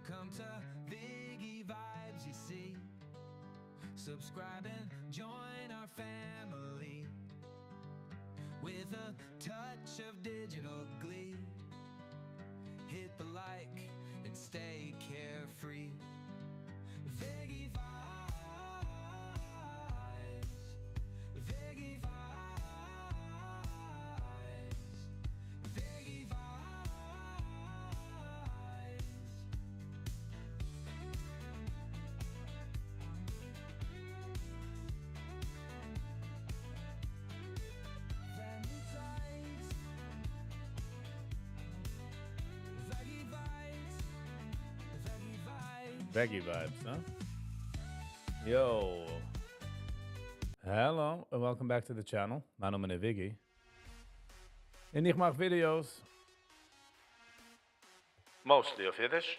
Welcome to Viggy Vibes, you see. Subscribe and join our family with a touch of digital glee. Hit the like and stay carefree. Viggy Vibes, Viggy Vibes, Viggy Vibes. Family ties, Viggy Vibes, Viggy Vibes. Viggy vibes, huh? Yo. Hello, and welcome back to the channel. Mijn naam is Viggy. En ik maak video's. Mostly of Yiddish.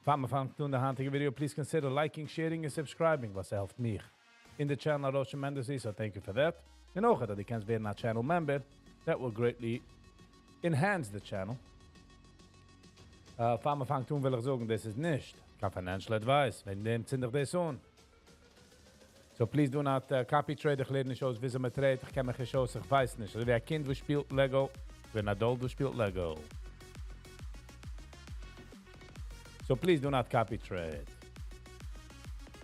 Van me van toen de handige video, please consider liking, sharing and subscribing. Was helpt me in the channel Roos tremendously, so thank you for that. En ook dat ik kan weer naar channel member. That will greatly enhance the channel. Van me van toen wil ik zeggen, this is nicht. Geen financial advice. Wenn neemt 20 deze on. So please do not copy trade. Ich lerne shows, wie sie mit trade. Ich kenne mich shows, ich weiß nicht. Wenn ein Kind, das spielt Lego, wenn ein Adult, das spielt Lego. So please do not copy trade.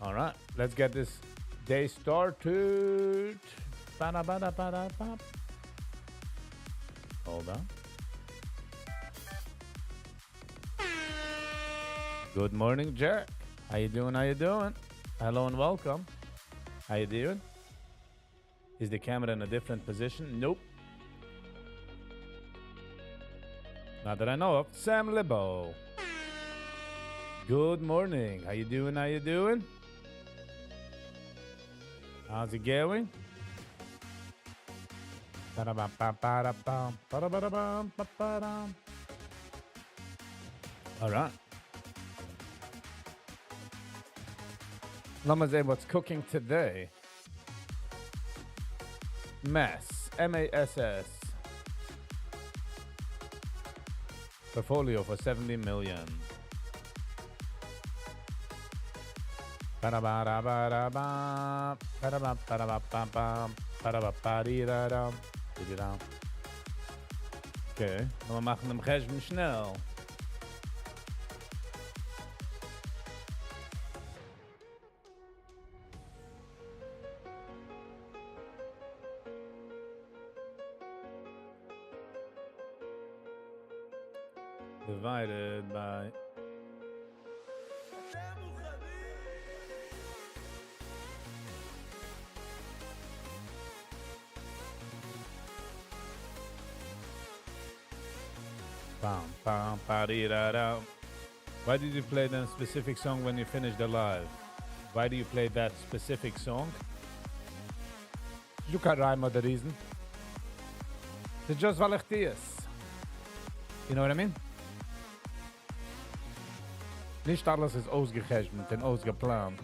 All right, let's get this day started. Ba-da-ba-da-ba-da-ba. Hold on. Good morning, Jack. How you doing? How you doing? Hello and welcome. How you doing? Is the camera in a different position? Nope. Not that I know of. Sam Libo. Good morning. How you doing? How you doing? How's it going? All right. Let me say what's cooking today. Mass. M-A-S-S. Portfolio for 70 million. Okay, wir machen den Cheshbon schnell. Divided by bam bam ba-dee-da-da. Why did you play that specific song when you finished the live? Why do you play that specific song? You can rhyme the reason. It's just weil ich die ist. You know what I mean? Nicht alles ist ausgechechnet und ausgeplant.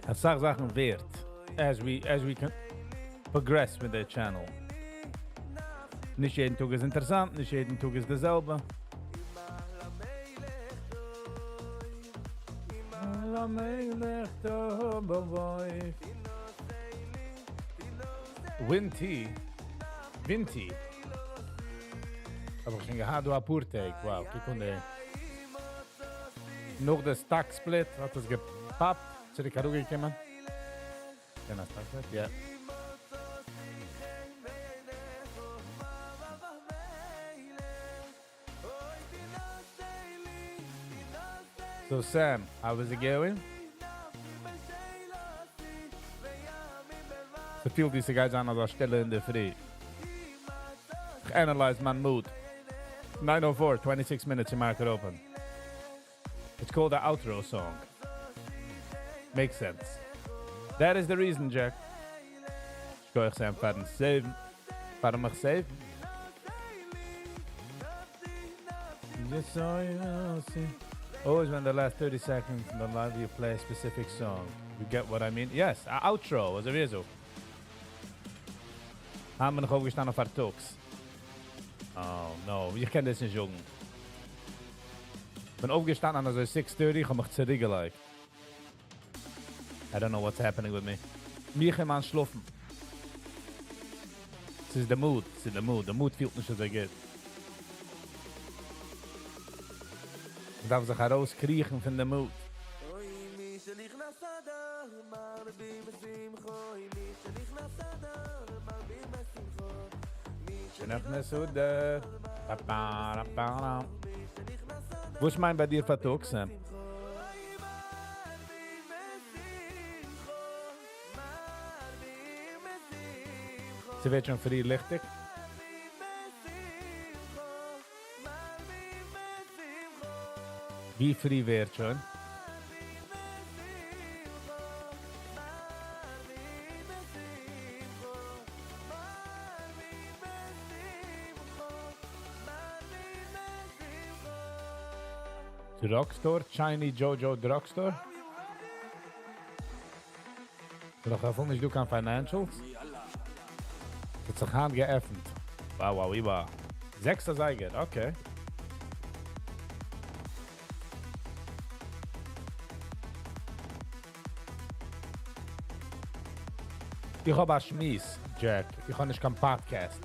Es sagt Sachen wert, as we can progress with the channel. Nicht jeden Tag ist interessant, nicht jeden Tag ist dasselbe. Winty. Aber ich habe du Apurteig. Wow, guck mal. Noch der Stack-Split hat es gepappt. Zurück hergekommen. Ja, das Stack-Split? Ja. So Sam, how was it going? So viel diese guys an der Stelle in der Früh. Ich analyze my mood. 9:04, 26 minutes in market open. It's called the outro song. Makes sense. That is the reason, Jack. Ich kann euch sagen, fahren 7. Fahren mich 7. Just so you know, see. Always when the last 30 seconds in the live you play a specific song. You get what I mean? Yes, outro, was er so. Haben wir noch aufgestanden auf Artux. Oh no, ich kann das nicht sagen. Bin aufgestanden an so 6:30, ich hab mich zurückgelegt. I don't know what's happening with me. Mich im Anschlafen. Es ist der Mood, es ist der Mood. Der Mood fühlt nicht so gut. Ich darf sich herauskriechen von dem Mood. Wo ist mein bei dir Vertug, Sam? Sie wird schon früh lichtig. Wie früh wird schon? Drugstore, Shiny Jojo Drugstore. Doch gefunden, ich du kann Financials. Hat sich Hand geöffnet. Wow, wow. 6. Seiger, okay. Ich hab ein Schmiss, Jack. Ich hab nicht kein Podcast.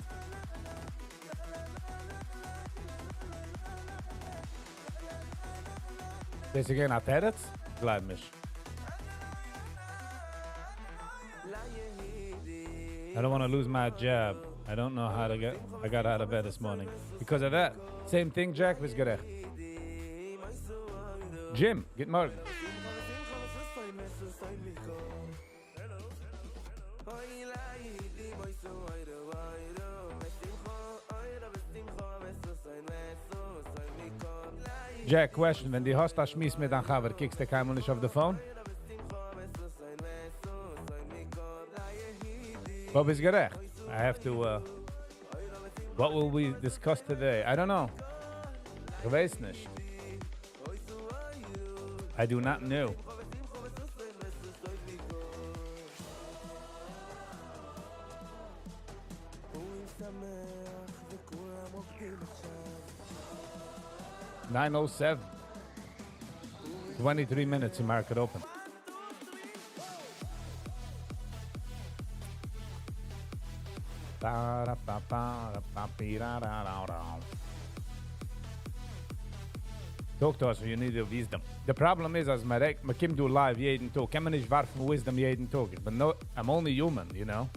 Das ist ein Territz? Glaub mich. I don't want to lose my job. I don't know how to get... I got out of bed this morning. Because of that. Same thing, Jack, was gerecht. Jim, guten Morgen. Jack, question, wenn die hast das Schmiss mit an Chaber, kickst du keinmal nicht auf the phone? What is gerecht? I have to, what will we discuss today? I don't know. Ich weiß nicht. I do not know. (9:07). 23 minutes to market open. Talk to us, you need the wisdom. The problem is, as I come do live jeden Tag, kann man nicht warfen wisdom jeden Tag. I'm only human, you know.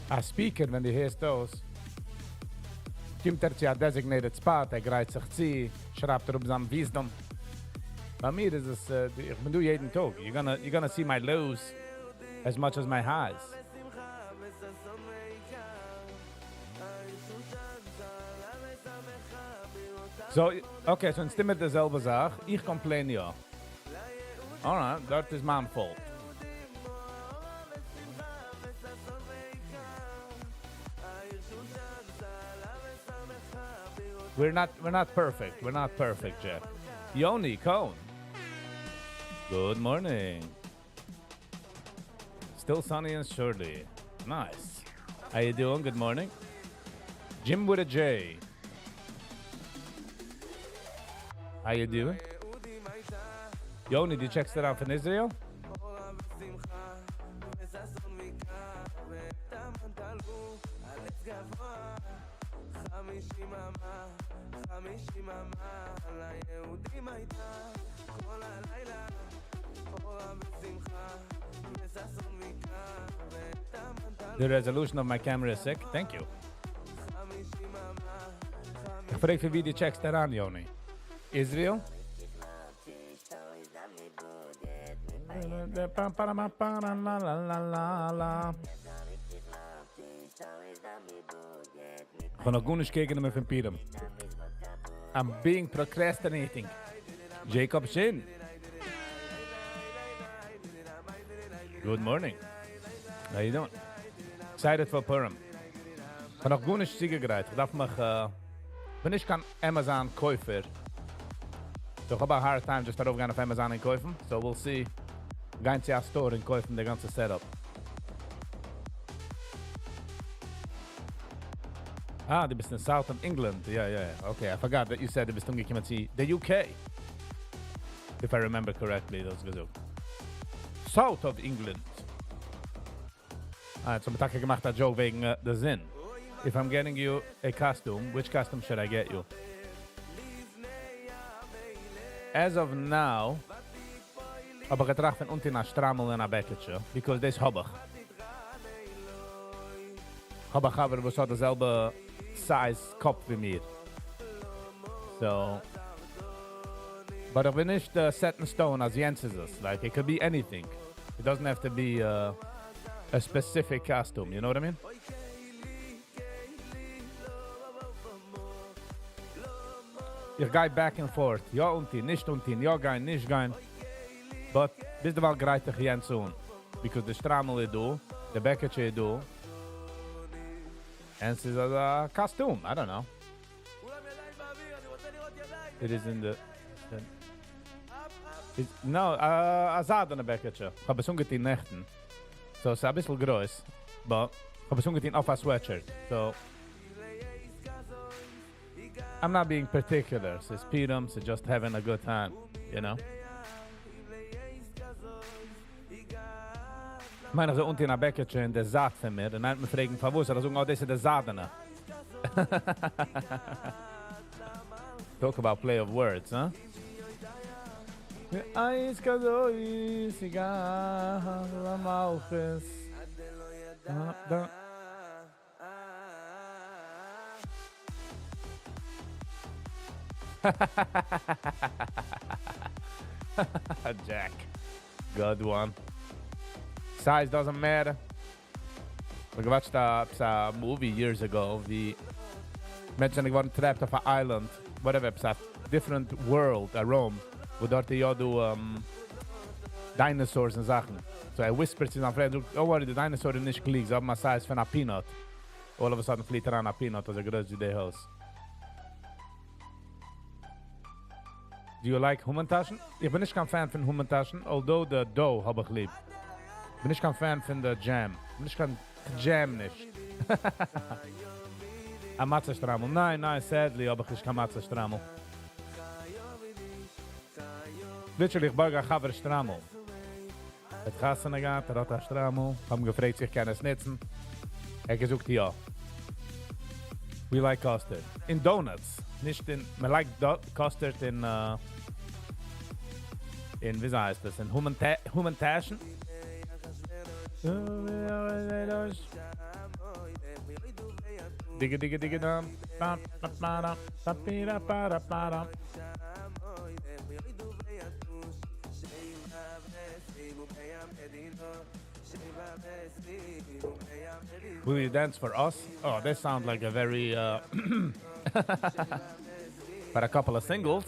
A speaker, wenn die hörst aus, kommt zu a designated spot, greift sich zieh, schreibt auf seinem wisdom. Bei mir ist es, ich bin du jeden Tag. You're gonna see my lows as much as my highs. So, okay, so instead mit derselbe Sache, ich complain ja. Alright, that is my fault. We're not perfect. We're not perfect, Jeff. Yoni Cone. Good morning. Still sunny and surely. Nice. How you doing? Good morning. Jim with a J. How you doing? Yoni, did you check that out from Israel? The resolution of my camera is sick. Thank you. Ich frage für wie die checks that an, Yoni. Israel? Ich kann noch gut nicht gegen mich von I'm being procrastinating. Jacob Shin. Good morning. How you doing? Excited for Purim. Ich kann noch gut nicht Siege gereiht. Ich darf mich, wenn ich kein Amazon-Käufer, so ich habe a hard time just darauf gehen auf Amazon und kaufen. So we'll see. Gehen Sie a Store und kaufen der ganze Setup. Ah, du bist in South of England. Yeah. Okay, I forgot that you said du bist umgekommen zu the UK. If I remember correctly, das gesagt. South of England. Alright, so Mataka gemacht a joke wegen the Sinn. If I'm getting you a costume, which costume should I get you? As of now, hab ich getracht von unten a Strammel in a Becketje, because this hab ich. Hab ich aber, was hat derselbe size Kopf wie mir. So, but ich bin nicht set in stone as Jens is es. Like, it could be anything. It doesn't have to be a specific costume, you know what I mean? Ich gehe back and forth. Ja unten, nicht unten, ja gehen, nicht gehen. But bis de wel greit ich Jens un. Because the Strammel is do, the Becketje is do. And it's a costume, I don't know. It is in the... No, a Zadene Becketje. Ich habe es ungetein Nächten. So it's a bisschen groß. But ich habe es ungetein auf a sweatshirt. So... I'm not being particular. It's Petum, it's just having a good time, you know? Ich meine, so unten in a Becketje in der Saat von mir. Und dann hat mich fragen, von wo ist er? Da sagen, oh, das ist der Zadene. Talk about play of words, huh? Eis kazoi sigar la malchus. Jack. Good one. Size doesn't matter. We watched a movie years ago. We Menschen geworden trapped off an island. Whatever, it's a different world, a Rome. Wo dort ja do dinosaurs and Sachen. So I whispered to my friend, oh worry, the dinosaur is nicht gleich. So haben wir size von a peanut. All of a sudden fliegt an a peanut, was a größte Idee Haus. Do you like Hummentaschen? Ich bin nicht kein Fan von Hummentaschen, although the dough hab ich lieb. Ich bin nicht kein Fan von der Jam. Ich bin nicht kein Jam nicht. A Matzestrammel. Nein, sadly hab ich nicht kein Matzestrammel. Literally, ich beuge a Chaver Strammel. Het gassen gaat, hat a Strammel. Haben gefragt, sich kann es nitzen. Gesucht ja. We like custard. In donuts. Nicht in, man like custard in, wie heißt das, in Hummentaschen. Digga dam. Will you dance for us? Oh, this sounds like a very, but a couple of singles.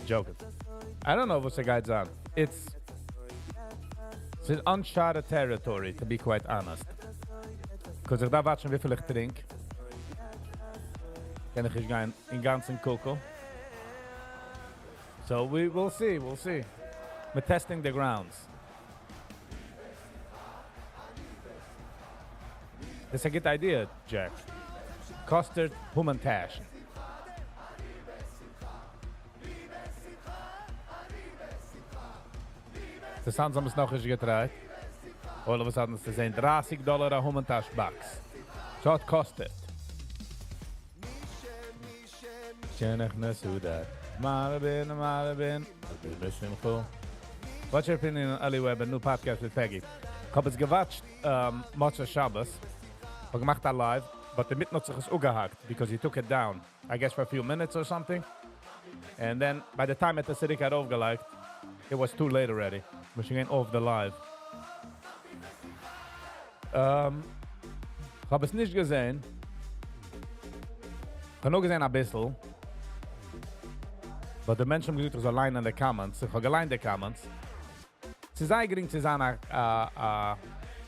Joking. I don't know what's the guy's on. It's uncharted territory, to be quite honest. Because ich da watschen, wie viel ich trink. Kann ich gehen in ganzen Coco. So we'll see. We're testing the grounds. That's a good idea, Jack. Custard Hummentash. Das sounds haben es noch nicht getragen. All of a sudden, es sind $30 a Hummentash box. So it kostet. Kenach Nasudat. Marabin. What's your opinion on Ali Webb, a new podcast with Peggy? Ich habe es gewatcht, Motzah Shabbos. Ich habe gemacht live, but the Mitnutzer is ugehakt because he took it down, I guess for a few minutes or something. And then by the time the Sidik had aufgelegt, it was too late already. But she went off the live. Ich habe es nicht gesehen. Ich habe nur gesehen ein bisschen. But the Menschen haben gesagt, ich soll allein in the comments. Ich habe allein in the comments. Sie sei gering zu sein a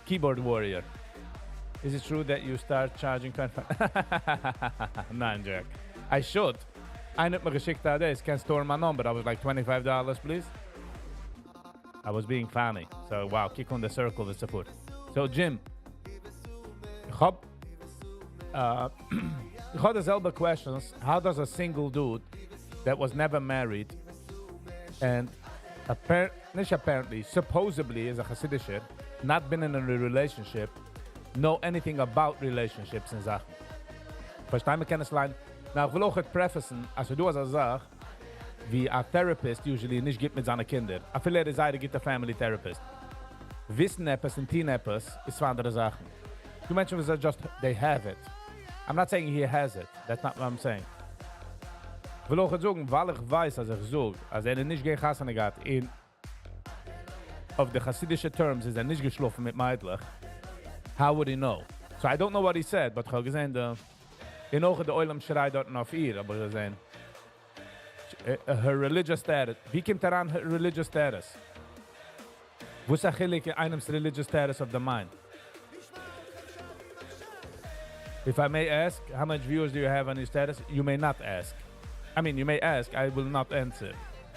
keyboard warrior. Is it true that you start charging 25? Nein, Jack. I should. Einer hat mir geschickt this. Can store my number. I was like $25, please. I was being funny. So, wow, kick on the circle with support. So, Jim. Ich hab dezelfde questions. How does a single dude that was never married and supposedly is a Hasidischer, not been in a relationship, know anything about relationships and Sachen. Verstehen wir Kennislein? Na, ich will auch prefacen, als du als Sach, wie a therapist usually nicht gibt mit seinen Kindern. A viele Seite gibt a family therapist. Wissen etwas und teen etwas ist zwei andere Sachen. You mentioned was just they have it. I'm not saying he has it. That's not what I'm saying. Ich will auch sagen, weil ich weiß, als ich sage, als nicht gegen Chassan geht, in of the Hasidische terms ist nicht geschlafen mit Meidlich, how would he know? So I don't know what he said, but ich habe gesehen, in Ogen de Oilem schreit dort auf ihr, aber gesehen, her religious status. Wie kommt daran her religious status? Wo ist achillig in einem religious status of the mind? If I may ask, how much viewers do you have on your status? You may not ask. I mean, you may ask, I will not answer.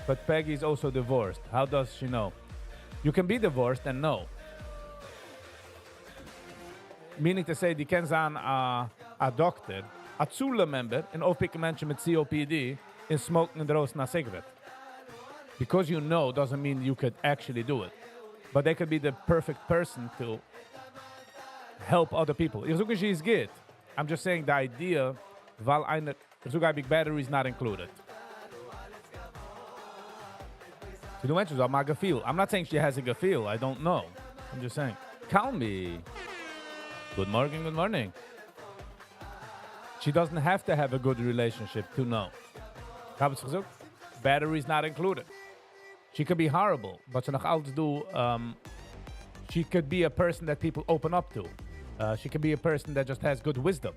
But Peggy is also divorced. How does she know? You can be divorced and know. Meaning to say, die kennen zijn a doctor, a Zula member, en oppikken mensen met COPD, in smoking and roasting a cigarette. Because you know doesn't mean you could actually do it. But they could be the perfect person to help other people. Ich suche, she's good. I'm just saying the idea, weil eine, ich suche, big battery is not included. So du mentioned about my gefeel. I'm not saying she has a gefeel. I don't know. I'm just saying. Call me. Good morning, good morning. She doesn't have to have a good relationship to know. Habe ich gesagt? Batteries not included. She could be horrible, but she nog altijd do. She could be a person that people open up to. She could be a person that just has good wisdom.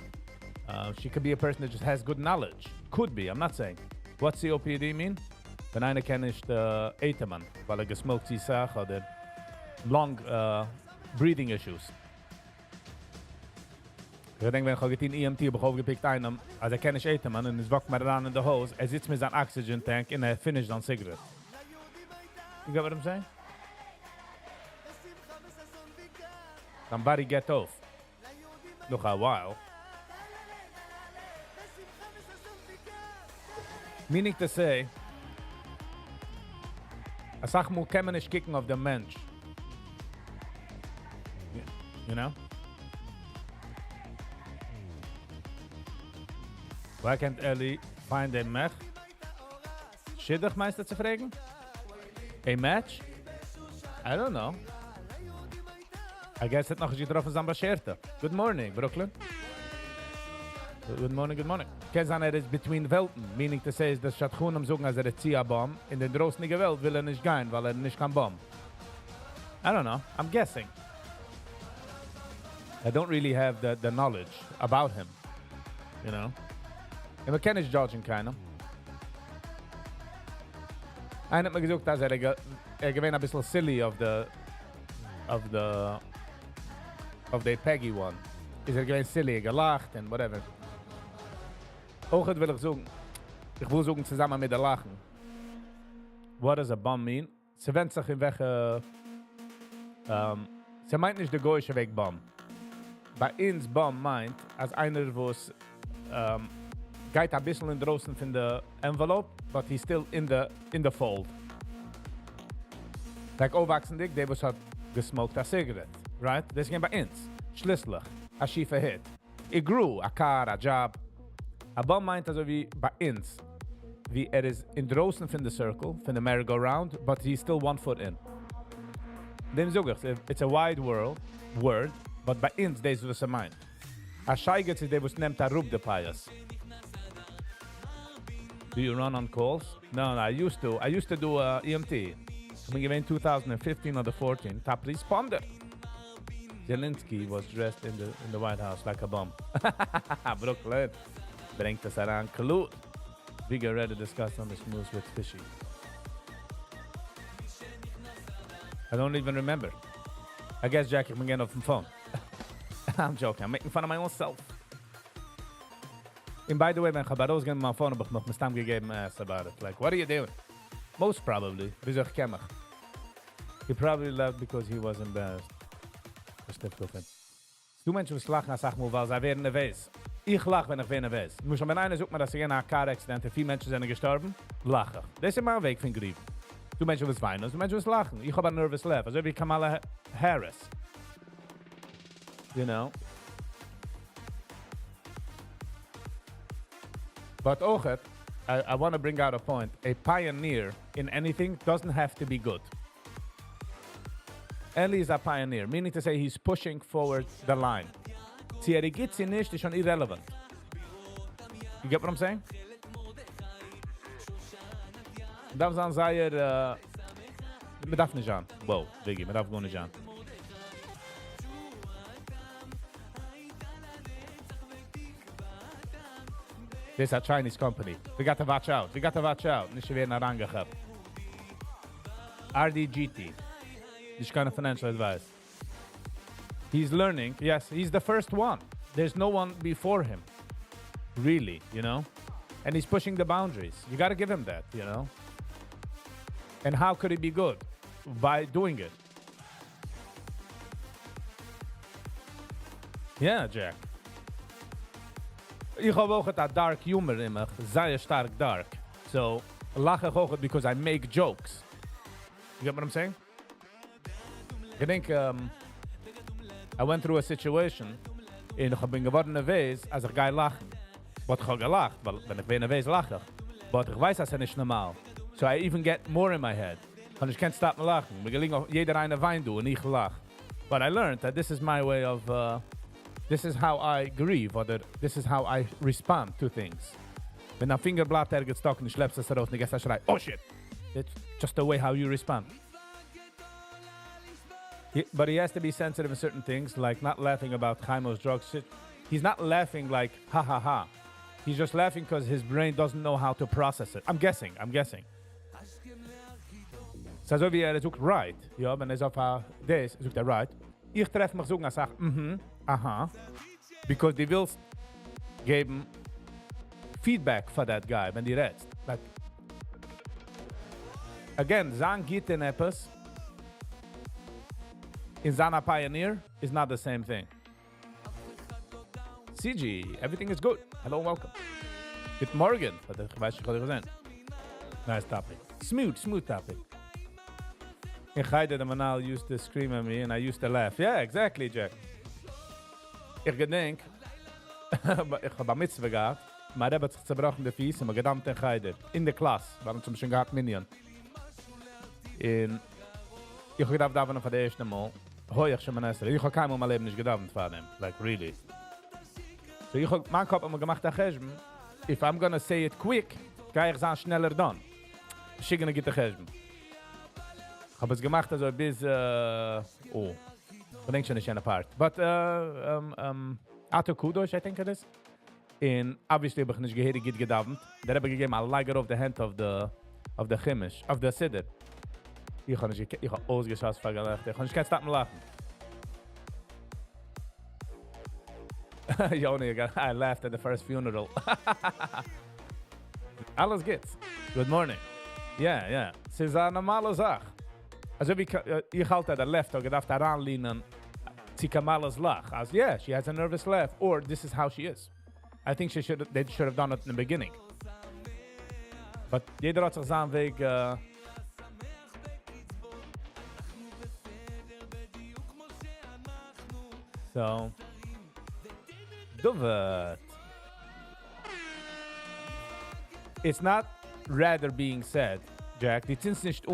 She could be a person that just has good knowledge. Could be, I'm not saying. What COPD mean? Wenn einer kann nicht eten, man, weil gesmoked sie sagt, oder long breathing issues. Ich denke, wenn ich in EMT habe ich aufgepickt einen, als kann nicht eten, man, und es wacht mir ran in der Hose, sitzt mit seinem oxygen tank und finished on cigarette. You get what I'm saying? Somebody get off. Nog a while. Meaning to say, I sag mo kemen nicht kicken auf den Mensch. You know? Why can't Ellie find a match? Schiddig meister zu fragen? A match? I don't know. I guess het nog eens getroffen zijn Bashirta. Good morning, Brooklyn. Good morning, good morning. Ken zijn is between Welten, meaning to say is dat staat gewoon om zoeken als er een bom. In de droosnige Welt wil niet gaan, weil niet kan bom. I don't know. I'm guessing. I don't really have the knowledge about him. You know? En we kennen judging kind. Hij heeft me gezegd dat geween een beetje silly of the Peggy one. Is geween silly, gelacht en whatever. Ook het wil ik zoeken. Ik wil zoeken samen met de lachen. What does a bum mean? Ze wendt zich in weg. Ze meint niet de goeische weg bum. Bij ons bum meint als einer was gaat een beetje in de roosten van de envelope, but he's still in the fold. Like opwachsendig, die was had gesmoked a cigarette, right? Dat is geen bij ons. Schließlich, a schiefe hit. It grew, a car, a job. A bum meint also wie bij ons. Wie is in de roosten van de circle, van de merry-go-round, but he's still 1 foot in. Dem zeg ik, it's a wide word, but bij ons, deze was a mind. A scheigert is, die was neemt a roep de pious. Do you run on calls? No, I used to. I used to do EMT. I mean, in 2015 or the 14, top responder. Zelensky was dressed in the White House like a bum. Brooklyn brengt us eraan kloot. We get ready to discuss on the smooth with fishy. I don't even remember. I guess Jackie can get off the phone. I'm joking. I'm making fun of my own self. And by the way, when Chabaros get my phone, but noch mistam gegeben ass about it. Like, what are you doing? Most probably. Wieso ich kemmach? He probably left because he was embarrassed. Versteht du, Finn? Du Menschen, was lachen, als ich mal, weil sie wären nervös. Ich lach, wenn ich wen weiß. Muss wenn einer sucht mir, dass ich in einer Car-Accident, 4 Menschen sind gestorben, lach ich. Das ist mein Weg von Grief. Du Menschen was weinen, du Menschen was lachen. Ich habe ein nervous laugh, also wie Kamala Harris. You know? But auch, I want to bring out a point. A pioneer in anything doesn't have to be good. Ellie is a pioneer, meaning to say he's pushing forward the line. See, er gets in nicht, is schon irrelevant. You get what I'm saying? Dat was zei er, me darf nicht an. Wow, Viggy, me darf gewoon nicht an. This is a Chinese company. We got to watch out. We got to watch out. Nicht weer naar aangehabt. RDGT. This kind of financial advice. He's learning. Yes, he's the first one. There's no one before him. Really, you know? And he's pushing the boundaries. You got to give him that, you know? And how could it be good? By doing it. Yeah, Jack. Ich habe auch a dark humor in mich. Sehr stark dark. So, lach ich auch because I make jokes. You get what I'm saying? I think I went through a situation in ich bin geworden nervös, als ich gehe lachen. But ich habe gelacht, weil wenn ich bin nervös lache ich. But ich weiß, das ist nicht normal. So I even get more in my head. Und ich can't stop me lachen. Mir gelingt auch jeder eine Wein du und ich lach. But I learned that this is my way of, this is how I grieve, or this is how I respond to things. Wenn ein Fingerblatt ergens stock und ich schleppst es raus und ich gehst schrei, oh shit! It's just the way how you respond. But he has to be sensitive in certain things, like not laughing about Chaimo's drugs. He's not laughing like, ha ha ha. He's just laughing because his brain doesn't know how to process it. I'm guessing. So wie sucht right. Ja, wenn auf das, sucht right. Ich treffe mich so und sage, aha. Because die willst geben Feedback for that guy, wenn die redest. Like, again, sagen geht in etwas, in Zana Pioneer is not the same thing. CG, everything is good. Hello, welcome. Good morning. Ich weiß nicht, was ich gesehen. Nice topic. Smooth topic. In Gaide, the manal used to scream at me and I used to laugh. Yeah, exactly, Jack. Ich gedenk, ich habe Mitzvah gehabt, maar hat sich zerbrochen de Fies, maar gedammt in Gaide. In der Klasse, waren zum schon gehabt Minion. In, ich habe gedacht, davon von der ersten Mal, hoi ich schon mein Esser. Ich habe kein Mal mein Leben nicht gedacht von dem. Like, really. So ich habe, mein Kopf immer gemacht, if I'm gonna say it quick, kann ich sagen schneller dann. Schicken geht der Chesben. Ich habe es gemacht, also bis, oh, ich denke schon nicht an der Part. But, Ato Kudosh, I think it is. In, obviously, habe ich nicht gehört, geht gedavnt. Da habe ich gegeben, a liger of the hand of the Chimish, of the Siddur. Ich habe ausgeschossen, vergelacht. Ich kann nicht stoppen lachen. Joni, I laughed at the first funeral. Alles geht's. Good morning. Yeah. Es ist eine normale Sache. Also wie ich halte der Left, und gedacht heranlehnen, sie Kamala's lach. As yeah, she has a nervous laugh, or this is how she is. I think they should have done it in the beginning. But jeder hat sich seinen Weg, so, do it. It's not rather being said, Jack. Die sind nicht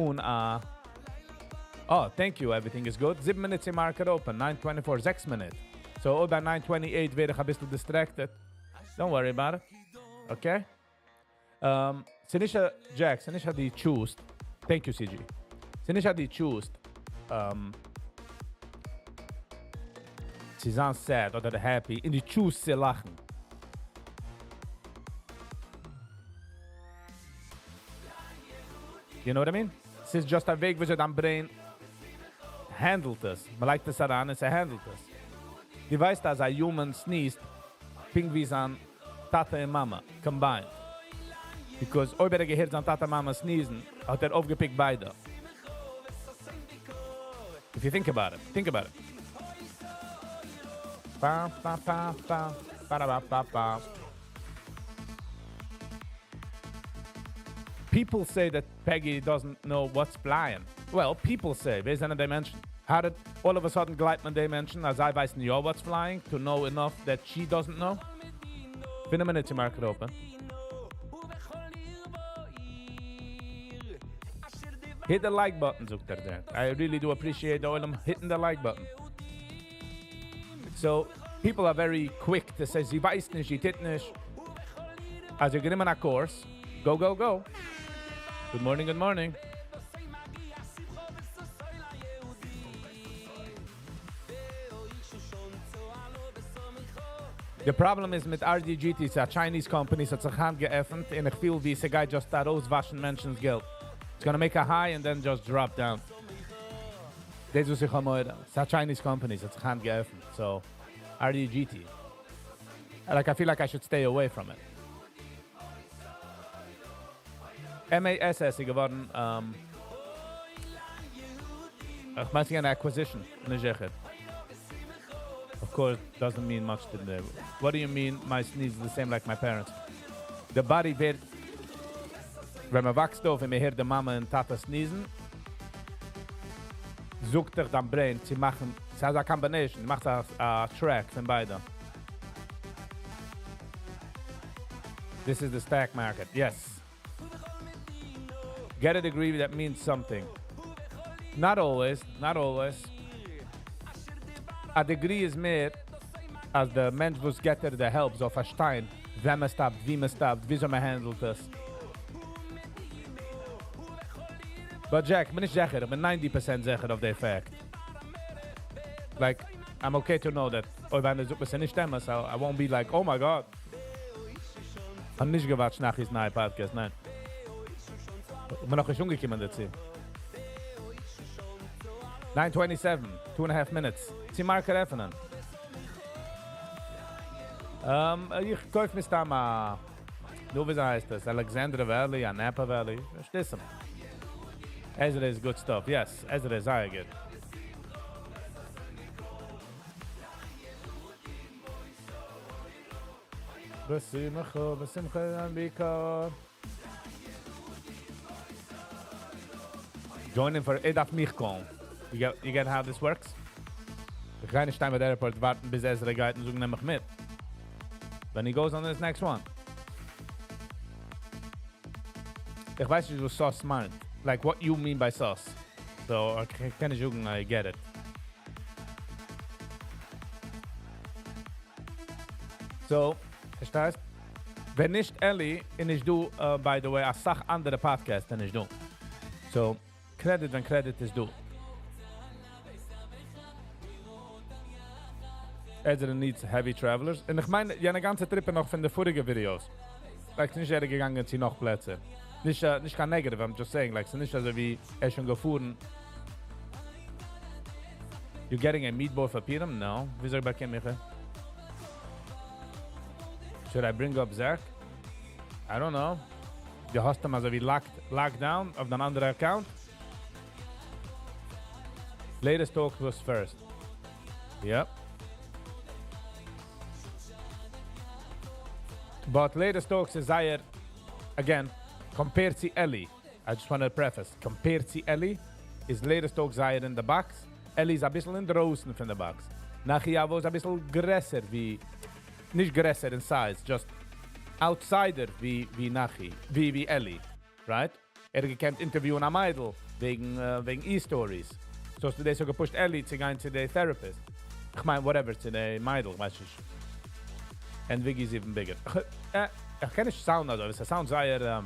oh, thank you, everything is good. 7 minutes in market open, 9:24, 6 minutes. So, by 9:28 werde ich ein bisschen distracted. Don't worry about it. Okay? Sinisha, Jack, Sinisha die choose. Thank you, CG. Sinisha die choose. Sie sind sad oder happy. In die choose sie lachen. You know what I mean? Es ist just ein Weg, wie dein Brain handelt es. Man legt es daran, es handelt es. Du weißt, dass ein Human sneezed, ping wie sein Tata und Mama combined. Because ob gehört sein Tata und Mama sneezen, hat aufgepickt beide. If you think about it. Pa, pa, pa, pa. Ba-da-ba-ba-ba. People say that Peggy doesn't know what's flying. Well, people say, wer ist eine Dimension? How did all of a sudden gleitet man Dimension, als I weiß nicht what's flying, to know enough that she doesn't know? Been a minute to mark it open. Hit the like button, sagt there. I really do appreciate all of them hitting the like button. So, people are very quick to say, sie weiß nicht, sie tut nicht. Also, gehen wir nach Kurs. Go, go, go. Good morning, good morning. The problem is mit RDGT, it's a Chinese company, so it's a hand geöffnet, and I feel wie a guy just that auswaschen Menschen's Geld. It's gonna make a high and then just drop down. Das ist it's a Chinese company, so it's a hand geöffnet, so RDGT. Like, I feel like I should stay away from it. MASS geworden, ich weiß nicht, eine Acquisition, nicht sicher. Of course, doesn't mean much to them. What do you mean, my sneeze is the same like my parents? The body wird, wenn man wächst auf und man hört die Mama und Tata sneezen, sucht dich dein Brain, sie machen, es ist eine Combination, macht a track von beiden. This is the stack market, yes. Get a degree that means something. Not always, not always. A degree is mehr als der Mensch, was get der helps auf a Stein, wenn man stoppt, wie man stoppt, wie soll man handelt das. But Jack, bin ich sicher, ich bin 90% sicher auf der Fact. Like, I'm okay to know that, oh, wenn es nicht stimmt, so I won't be like, oh my God. Ich habe nicht gewatscht nach diesem neuen Podcast, nein. Ich bin noch nicht umgekommen dazu. 9:27, 2.5 minutes. Sie Marker öffnen. Ich kaufe mir da mal, wie heißt das? Alexandra Valley, Napa Valley. Verstehst Ezra is good stuff. Yes, Ezra is very good. Join in for Edaf Michkon. You get how this works? Ich kann nicht mit der Airport warten, bis Ezra geht und suchen nämlich mit. When he goes on this next one. Ich weiß nicht, was Sauce meint. Like what you mean by sauce. So, I kann nicht suchen, I get it. So, verstehst? Wenn nicht Ellie, und ich do, by the way, a sach andere Podcast, dann ich do. So, credit when credit is due. Ezra needs heavy travelers. Und ich meine, ja, eine ganze Trippe noch von den vorigen Videos. Like, nicht jeder gegangen, sie noch Plätze. Nicht kein Negative, I'm just saying, like, nicht also wie schon gefahren. You're getting a meatball for Piram? No. Wie soll ich bei Michael? Should I bring up Zach? I don't know. Du hast ihn also wie locked down auf den anderen Account. Latest talk was first. Yep. But latest talks is higher, again, compared to Ellie. I just want to preface. Compared to Ellie, is latest talks higher in the box. Ellie is a bisschen in draußen von der box. Nachher was a bisschen größer wie, nicht größer in size, just outsider wie Nachi, wie Ellie, right? Gekannt interviewen am Idol wegen E-Stories. So today so gepusht Ellie zu gehen zu der Therapist. Ich meine, whatever, zu der Idol, weiß ich. And Viggy is even bigger. Ich kann nicht sound, also, es sounds sehr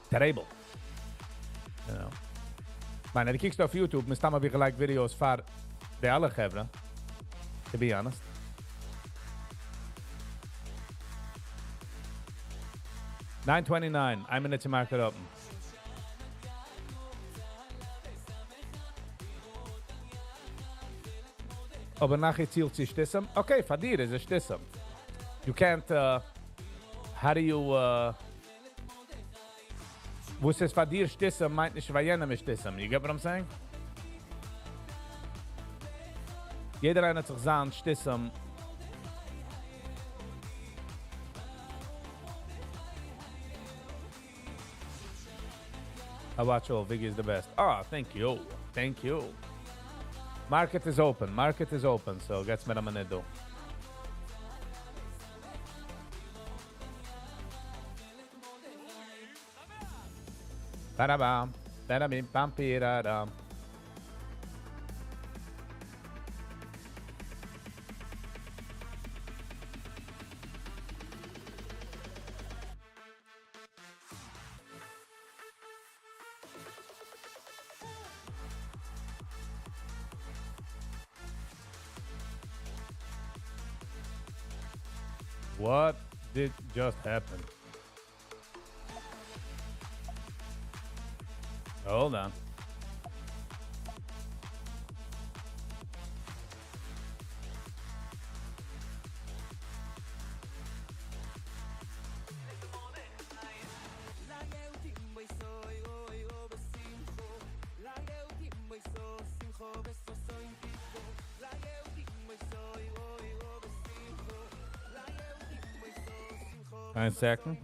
terrible. You know. Man, du kiekst auf YouTube, mir stammen wie gleich Videos für die alle geben, to be honest. $9.29, 1 minute to mark it open. Aber nachher zielt sich Stissem. Okay, für dir ist es Stissem. You can't, how do you, wo es für dir Stissem, meint nicht, weil jenem ist Stissem. You get what I'm saying? Jeder einer hat sich sagen, Stissem, I watch all. Viggy is the best. Oh, thank you. Thank you. Market is open. Market is open. So gets me a minute though. Ba-da-bam. Ba-da-bim, bam-pi-da-dam. What did just happen? Hold on. Ein second.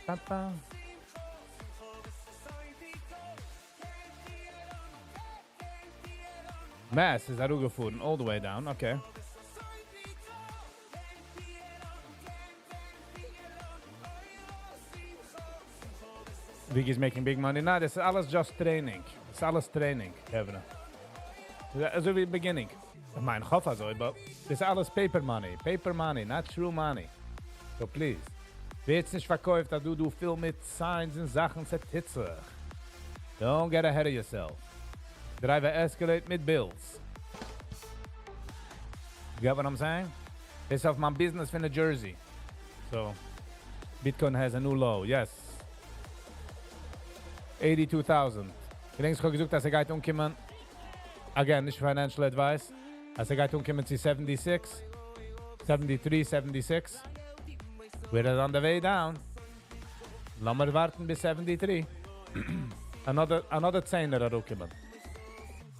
Papa. Mass is Arugafood all the way down. Okay. Viggy's making big money. Nou, dit is alles just training. Het is alles training, Kevin. Zo wie beginning. Mijn gaffa zo, but dit is alles paper money. Paper money, not true money. So please. Weet nicht verkauft, dat du viel mit signs und Sachen zertitzig. Don't get ahead of yourself. Drive escalate mit bills. You get what I'm saying? This is my business from New Jersey. So, Bitcoin has a new low, yes. 82,000. Ich denke, ich habe gesagt, dass geht umkommen. Again, nicht financial advice. Als geht umkommen zu 76, 73, 76. We're on the way down. Lass mal warten bis 73. another 10 that are umkommen.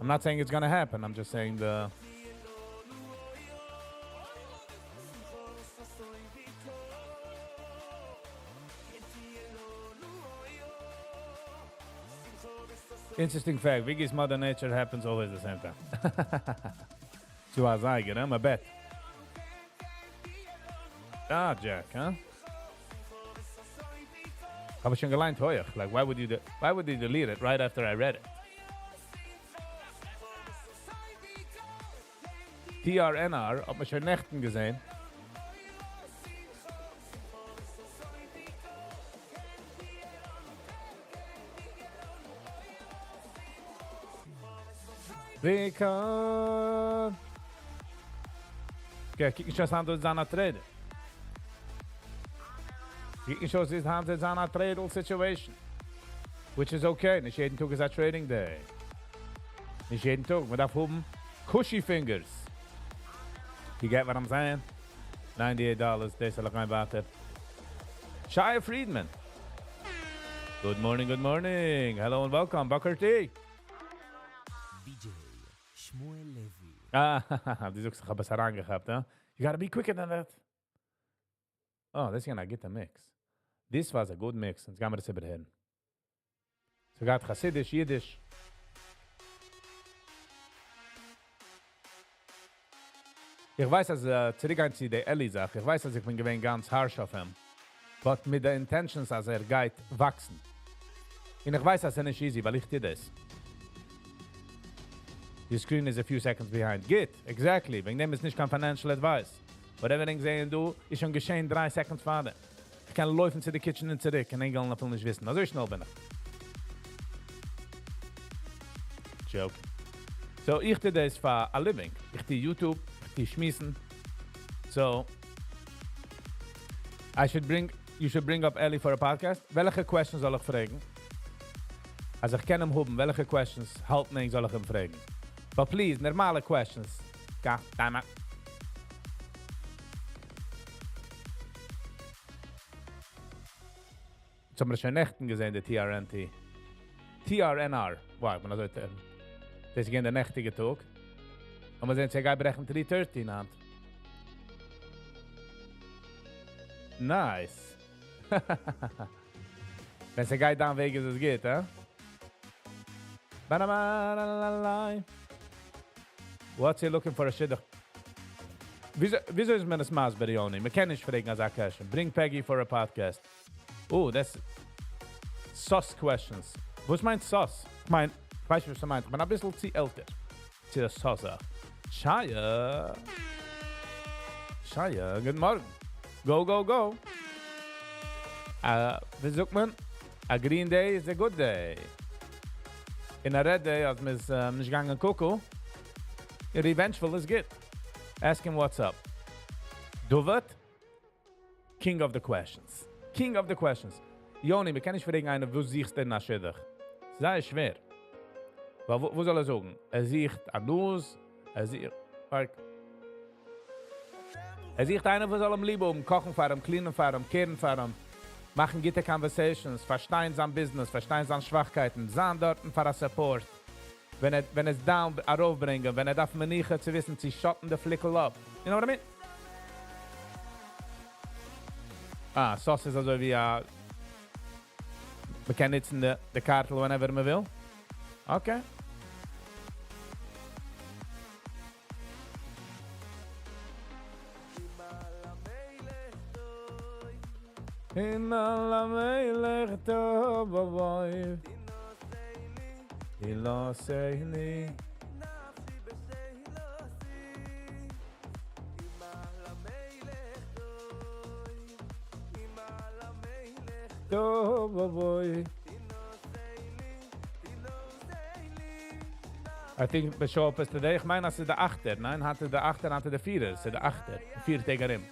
I'm not saying it's gonna happen. I'm just saying the... Interesting fact, Viggy's mother nature happens always the same time. So as I get, I bet. Ah, Jack, huh? Habe ich schon geleint heuer. Like, why would you delete it right after I read it? TRNR, hat man schon Nächten gesehen. Because... Okay, kiek eens aan het aan het treden. Kiek eens aan het aan het trade situation. Which is okay. Nicht jeden Tag ist a trading day. Nicht jeden Tag. Man darf oben cushy fingers. You get what I'm saying? $98. Deze zal ik mijn water. Shia Friedman. Good morning, good morning. Hello and welcome. Booker T. DJ Shmuel Levy. Ah, die is ook zich besar aangehabt, huh? You gotta be quicker than that. Oh, this is gonna get a mix. This was a good mix. Jetzt gehen wir das überhin. So gaat Chassidisch, Yiddish. Ich weiß, dass zurückgehen zu der Ellie-Sache. Ich weiß, dass ich bin gewesen ganz harsh auf ihm. But mit der Intentions, dass geht wachsen. Und ich weiß, dass nicht easy, weil ich dir das. Your screen is a few seconds behind. Geht, exactly. Wegen dem ist nicht kein financial advice. Whatever ich sehen du, ist schon geschehen 3 Seconds vorher. Ich kann laufen zu der Kitchen und zurück und ich will noch nicht wissen. Also schnell bin ich. Joke. So, ich tue das für a living. Ich tue YouTube, ich tue schmissen. So, you should bring up Ellie for a podcast. Welche questions soll ich fragen? Als ich kann ihm haben, welche questions halten ich soll ich ihm fragen? But please, normale questions. God damn it. haben wir schon Nächten gesehen, der TRNT. TRNR. Wow, ich bin also... Das ist gegen der nächtige Tag. Und wir sehen, sie gehen brechen 3:30 in Hand. Nice. Wenn sie geht dann wegen es geht, hè? What's he looking for a shidduch? Wieso ist mir das Maß bei Joni? Wir können nicht fragen als eine Question. Bring Peggy for a podcast. Oh, das... Sauce questions. Was meint Sauce? Ich mein, weiß nicht, was du meint. Ich bin ein bisschen zu älter. Zu der Sauce. Shaya, guten Morgen. Go, go, go. Wie sagt man? A green day is a good day. In a red day, als wir nicht gegangen gucken, revengeful is good. Ask him what's up. Duvat, king of the questions. King of the questions. Joni, wir können nicht fragen, einen, wo siehst du nach Schiddach? Sehr schwer. Weil, wo soll er sagen? Er sieht an Nuss, er sieht einer, wo soll ihm lieben, kochen für ihn, cleanen für ihn, kehren für ihn, machen gute Conversations, verstehen sein Business, verstehen seine Schwachkeiten, sein dort für den Support. Wenn es down aufbringen, wenn darf man nicht zu wissen, sie schotten den Flickel ab. You know what I mean? Sauce ist also wie wir können jetzt in der Kartel, whenever man will. Okay. In alla melech tov avoy Ilo seili tov avoy I think the show up is today. Ich meine, das ist der 8er. Nein, hatte der 8er, hatte der 4er. Das ist der 8er. 4 Tegerim.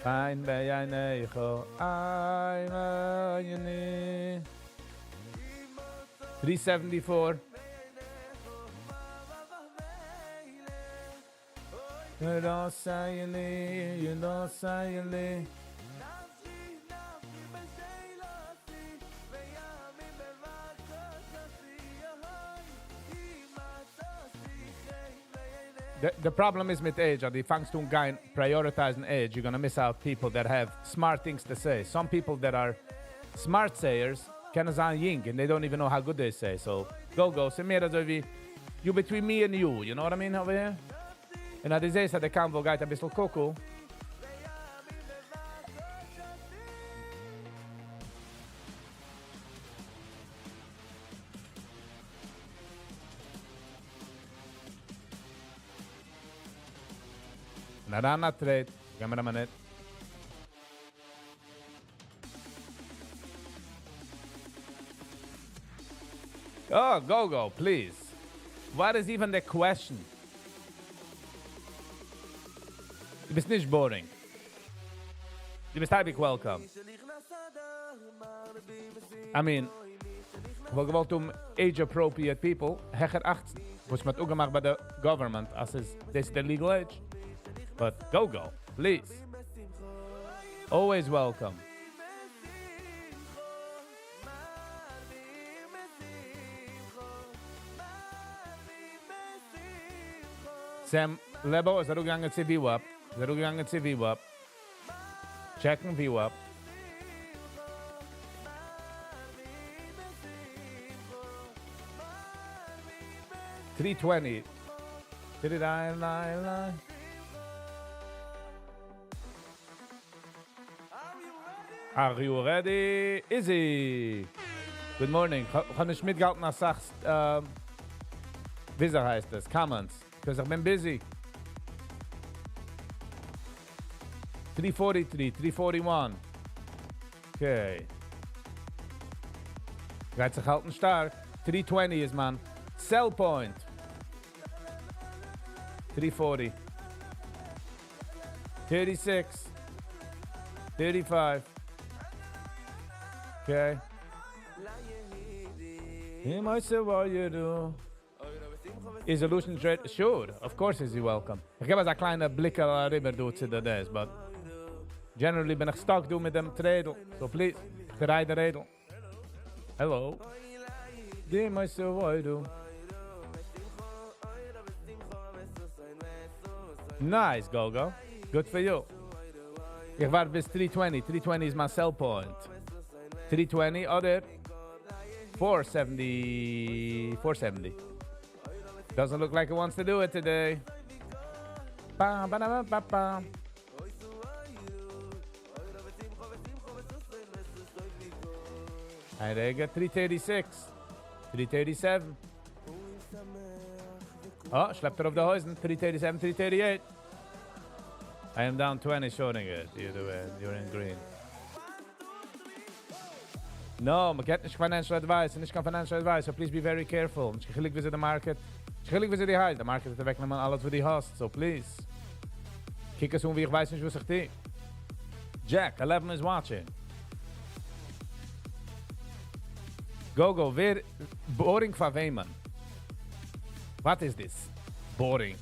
Ein Beyane, ich ein Beyane. 374. You don't say you The problem is with age, die fangst du gein prioritizing age, you're gonna miss out people that have smart things to say. Some people that are smart sayers can sein ying and they don't even know how good they say. So go, say mehr so wie you between me and you know what I mean over here? Und als die Sees hat der Kampf, wo geht ein bisschen Koko. Narana trade, cameraman it. Oh, go, please. What is even the question? Du bist nicht boring. Du bist heibig welcome. I mean, wir gewollt age-appropriate people, hecher 18. Was man auch gemacht bei der government, as is this the legal age. But go, please. Always welcome. Sam Lebo is gegangen zu View Up. Checken View Up. $320. Are you ready? Easy. Good morning. Kann ich mitgehalten, als sagst, wie heißt das? Comments. Because I've been busy. 343, 341. Okay. Geht sich halten stark. 320 is man. Sell point. 340. 36. 35. Okay. He might say what you do. Is Illusion Trade? Sure, of course is he welcome. Ich gebe als ein kleiner Blick rüber zu der Des, but generally bin ich stuck mit dem Trade. So please, Drei der Redel. Hello. Die meiste Woidu. Nice, Gogo. Good for you. Ich warte bis 320. 320 is my sell point. 320 oder 470. 470. Doesn't look like it wants to do it today. Ba, ba, ba, ba, ba. I get 336. 337. Oh, schleppt er auf die Häusen. 337, 338. I am down 20 shorting it. You're in green. No, man get nicht financial advice. Nicht financial advice, so please be very careful. Nicht gelijk visit the market. Nicht gelijk visit die Heil. The market ist wegnehmen alles, was die hast. So please. Kijk eens wie ich weiß nicht, was ich die. Jack, 11 is watching. Go, weer boring van Weeman. What is this? Boring.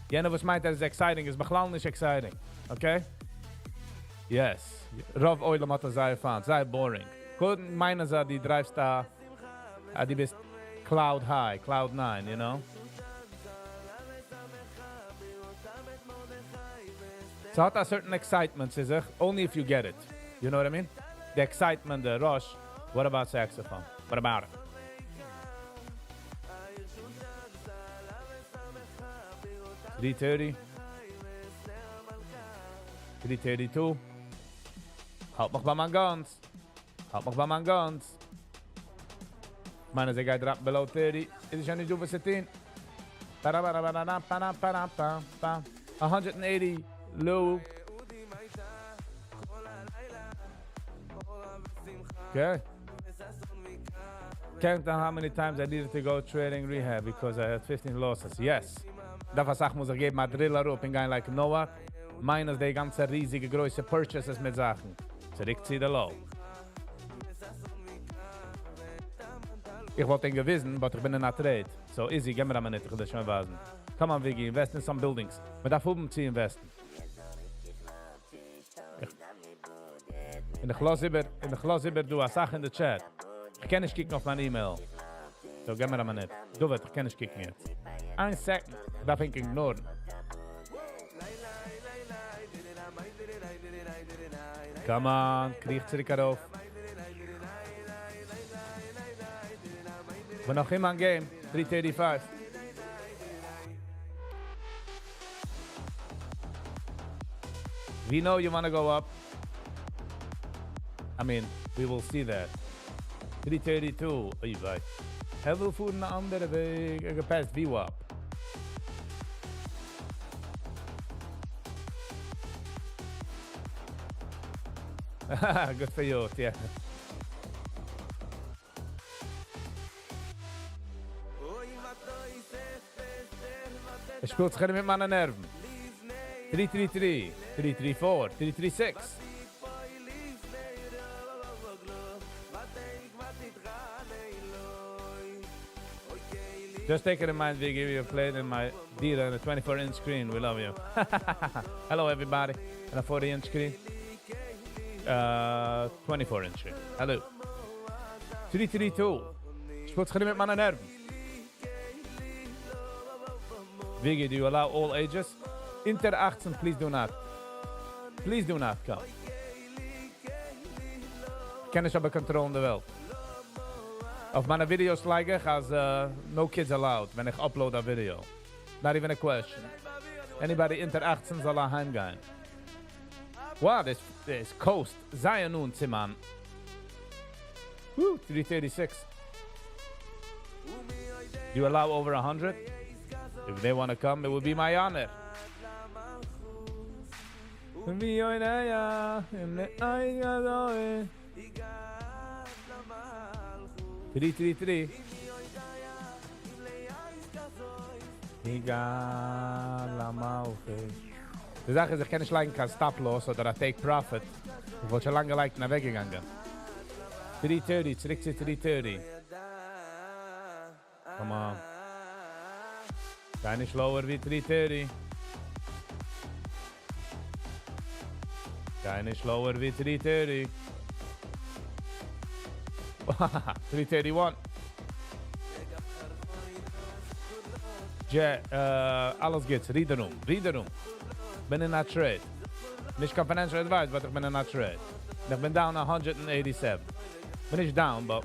Jener was meint, that is exciting. Is beglaan nicht exciting. Okay? Yes. Rav Oilem hat sei fan. Sei boring. Couldn't meinen sie, die dreifst da, die bist cloud high, cloud 9, you know? So hat a certain excitement, sie sich, only if you get it. You know what I mean? The excitement, the rush. What about saxophone? What about it? $330. $332. Halt mich bei meinen Guns. Halt mich bei meinen Guns. Meine, sie geht drop below 30. Is it only do for 16? 180 low. Okay. Count down how many times I needed to go trading rehab because I had 15 losses. Yes. Da was Sachen muss ich geben, mal Driller up und gehen like, know what? Meines die ganze riesige, große Purchases mit Sachen. Zurückzieh the low. Ich wollte ihn gewissen, aber ich bin in a trade. So easy, gehen wir da mal nicht, ich will schon wasen. Come on, Viggy, invest in some buildings. Man darf oben zu investen. In der Glas über du a Sache in der Chat. Ich kann nicht kicken auf mein E-Mail. So gehen wir da mal nicht. Du wirst, ich kann nicht kicken jetzt. Ein Second, darf ich ignoren. Come on, krieg zurück darauf. Wir noch immer ein Game, 335. We know you want to go up. I mean, we will see that. 332. Oei, wij. Hij wil voor een andere weg. Ik heb gepast VWAP. Good for you, yeah. Er speelt zich met mijn nerven. 333, 334, 336. Just take it in mind, we give you a plate in my dealer and a 24-inch screen. We love you. Hello, everybody. And a 40-inch screen. 24-inch screen. Hello. 332. Speelt zich met mijn nerven. Viggy, do you allow all ages? Inter 18, please do not. Please do not come. Kennis hebben controle in de wereld. Auf meine Videos like as no kids allowed when ich upload a video. Not even a question. Anybody inter 18 soll heimgehen. Wow, this coast. Sei nun, Zimmern. Woo, 336. You allow over 100? If they want to come, it would be my honor. 333. Die Sache ist, ich kann nicht liken kein Stop-Loss oder ein Take-Profit. Ich wollte schon lange geliked nach weggegangen. 330, zurück zu 330. Come on. Keine slower wie 330. Keine slower wie 330. 331. Alles geht's. Riederum. Bin in a trade. Nicht kein financial advice, but ich bin in a trade. Ich bin down 187. Bin ich down, but...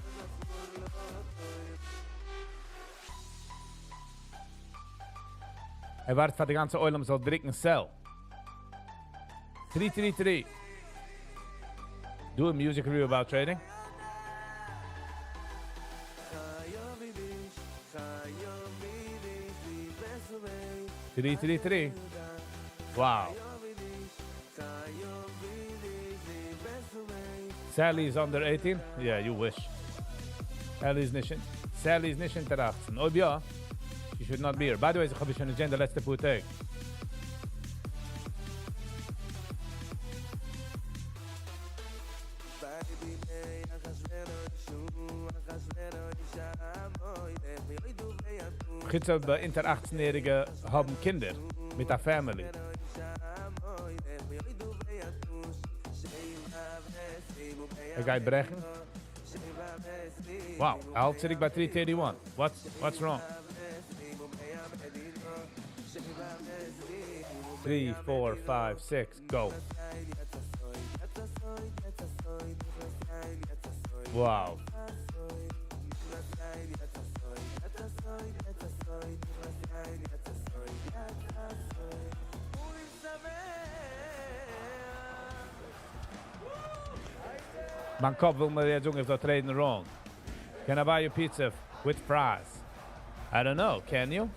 Wartet für die ganze Oilem soll drücken Sell. 333. Do a music review about trading. Three. Wow. Sally's under 18? Yeah, you wish. Sally's nicht hinter 18. Oh ja, she should not be here. By the way, ich habe schon gesehen, der letzte Putek. Gitsen bei inter 18-Jährige haben Kinder mit der Family. Ik ga brechen. Wow, al zit ik bij 331. What's wrong? 3, 4, 5, 6, go. Wow. Mijn kop wil me weer zeggen if dat trading wrong. Can I buy you pizza with fries? I don't know, can you?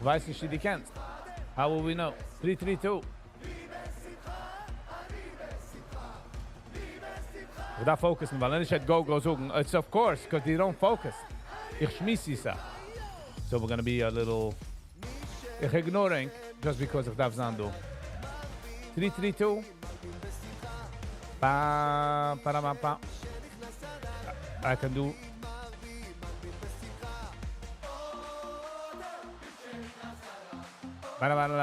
Weiß nicht, wie die kennst. How will we know? 332. We daar focussen, weil ich hätte go zoeken. It's of course, because they don't focus. Ich schmiss sie. So we're gonna be a little... Ich ignoring, just because ich darf zando. 332. I can do. Para.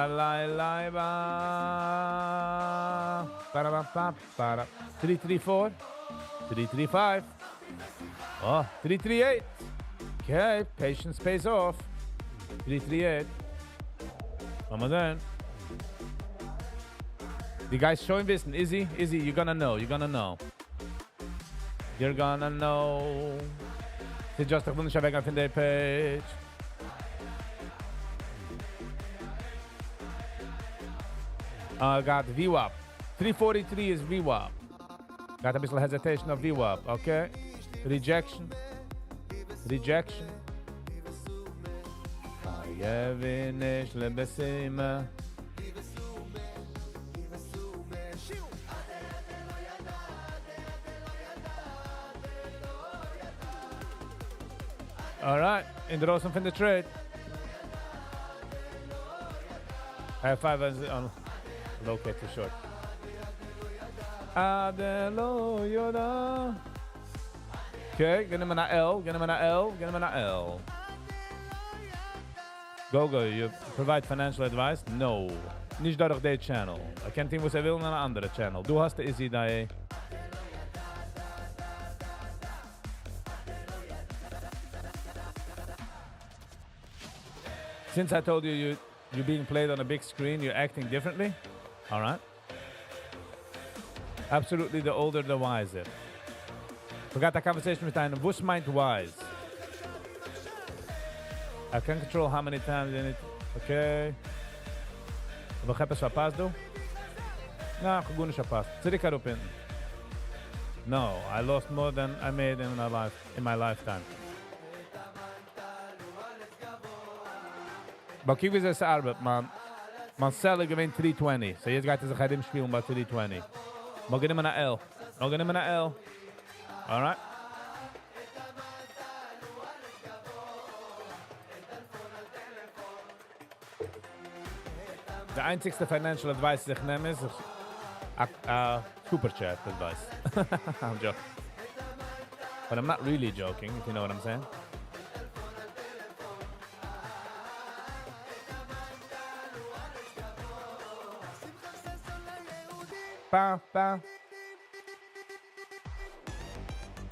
334. 335. Oh, 338. Okay, patience pays off. 338. One more then. The guys showing wissen, Izzy, you're gonna know. You're gonna know. Sie just will nicht weg auf der Page. Got VWAP. 343 is VWAP. Got a bisschen hesitation of VWAP, okay? Rejection. Nicht lebesima. All right, in the rosen from the trade. I have 5 on locate too short. Adelo Yoda. Okay, get him an L. Go, you provide financial advice? No. Nicht door de channel. Ik kan het was hij wil naar een andere channel. Du hast de Izzy daar. Since I told you you're being played on a big screen, you're acting differently? All right. Absolutely, the older, the wiser. Forgot that conversation with einem. What's meint wise? I can control how many times in it. Okay. Aber ich habe es verpasst, du? No, ich habe gut nicht verpasst. Zurück erop hinten. No, I lost more than I made in my lifetime. Maar kijk wie ze arbeidt, man. Man Selle gewinnt 320. So jetzt geht er sich halt im Spiel bei 320. Maar gehen wir nach L. Alright. Der einzigste financial advice ich nehme ist super chat advice. I'm joking. But I'm not really joking, if you know what I'm saying.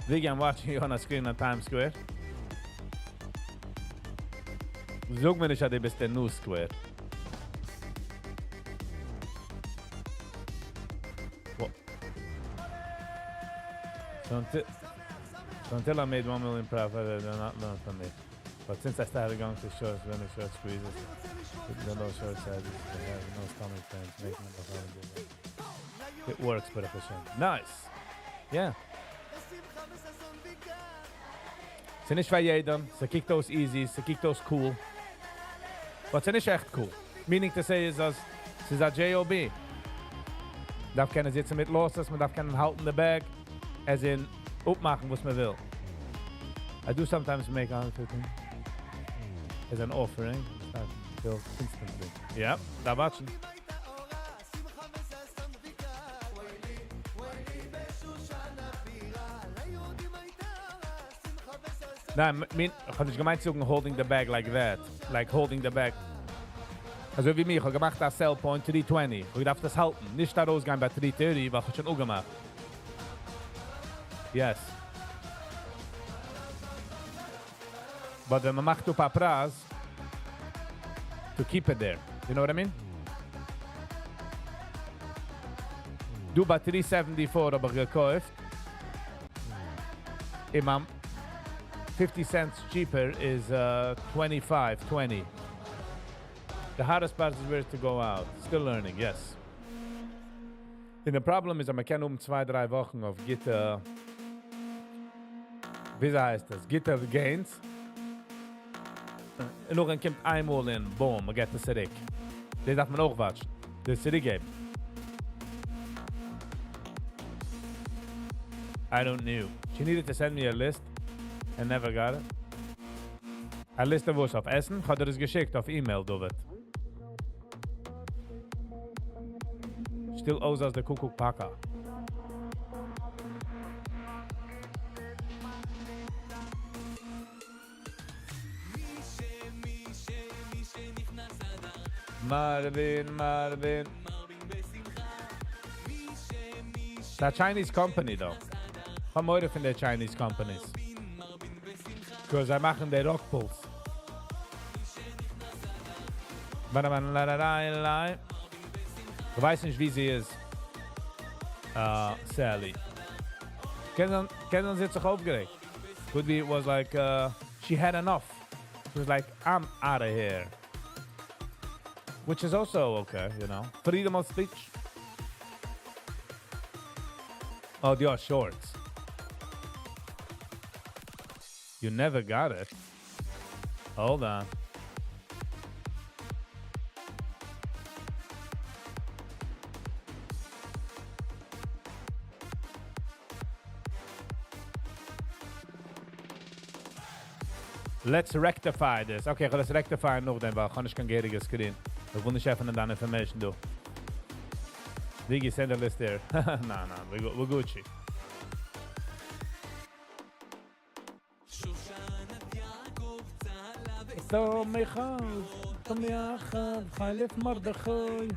Viggy, I'm watching you on a screen on Times Square. Sag mir nicht, dass du bist der New Square. What? So until I made 1 million profit, they're not learn from me. But since I started going to shorts, running short squeezes, the low short sizes, they have no stomach pains, making them a it works, but efficient. Nice. Yeah. Ze nicht für jeden, ze kijkt aus easy, ze kijkt aus cool. But ze nicht echt cool. Meaning to say is dass ze is a J.O.B. Darf kennen sitzen mit los, dass man darf kennen halten the bag, as in opmachen, was man will. I do sometimes make on as an offering. I feel instantly. Yeah, da watchen. Nah, ich hab nicht gemeint zu holding the bag like that. Like holding the bag. Also wie mir, ich hab gemacht das Sell Point 320. Ich darf das halten. Nicht da rausgehen bei 330, weil ich schon auch gemacht. Yes. But wenn man macht up a Preis, to keep it there. You know what I mean? Du bei 374 hab ich gekauft. Imam 50 cents cheaper is 25.20. The hardest part is where to go out. Still learning, yes. And the problem is, man kann 2-3 Wochen auf Gitter. Wie heißt das? Gitter Gains. Und noch kommt einmal in, boom, man geht das zurück. Das darf man auch watchen. Das zurückgeben. I don't know. She needed to send me a list. I never got it. A liste was auf Essen. Ich hatte das geschickt auf E-Mail, David. Still aus als der Kuckuck Paka. Marvin. It's a Chinese company, though. I'm more from the Chinese companies. Because I machen the rock pulls. Ich weiß nicht, wie sie ist. Sally. Kennen sie sich aufgeregt? Could be it was like, she had enough. She was like, I'm out of here. Which is also okay, you know. Freedom of speech. Oh, they are shorts. You never got it. Hold on. Let's rectify this. Okay, let's rectify noch den, weil ich kann geriges Screen. Ich will nicht öffnen deine Information, du. Viggy, send a list there. No, we're Gucci. So Michal, Tom Yachad, Khalif Mordechai.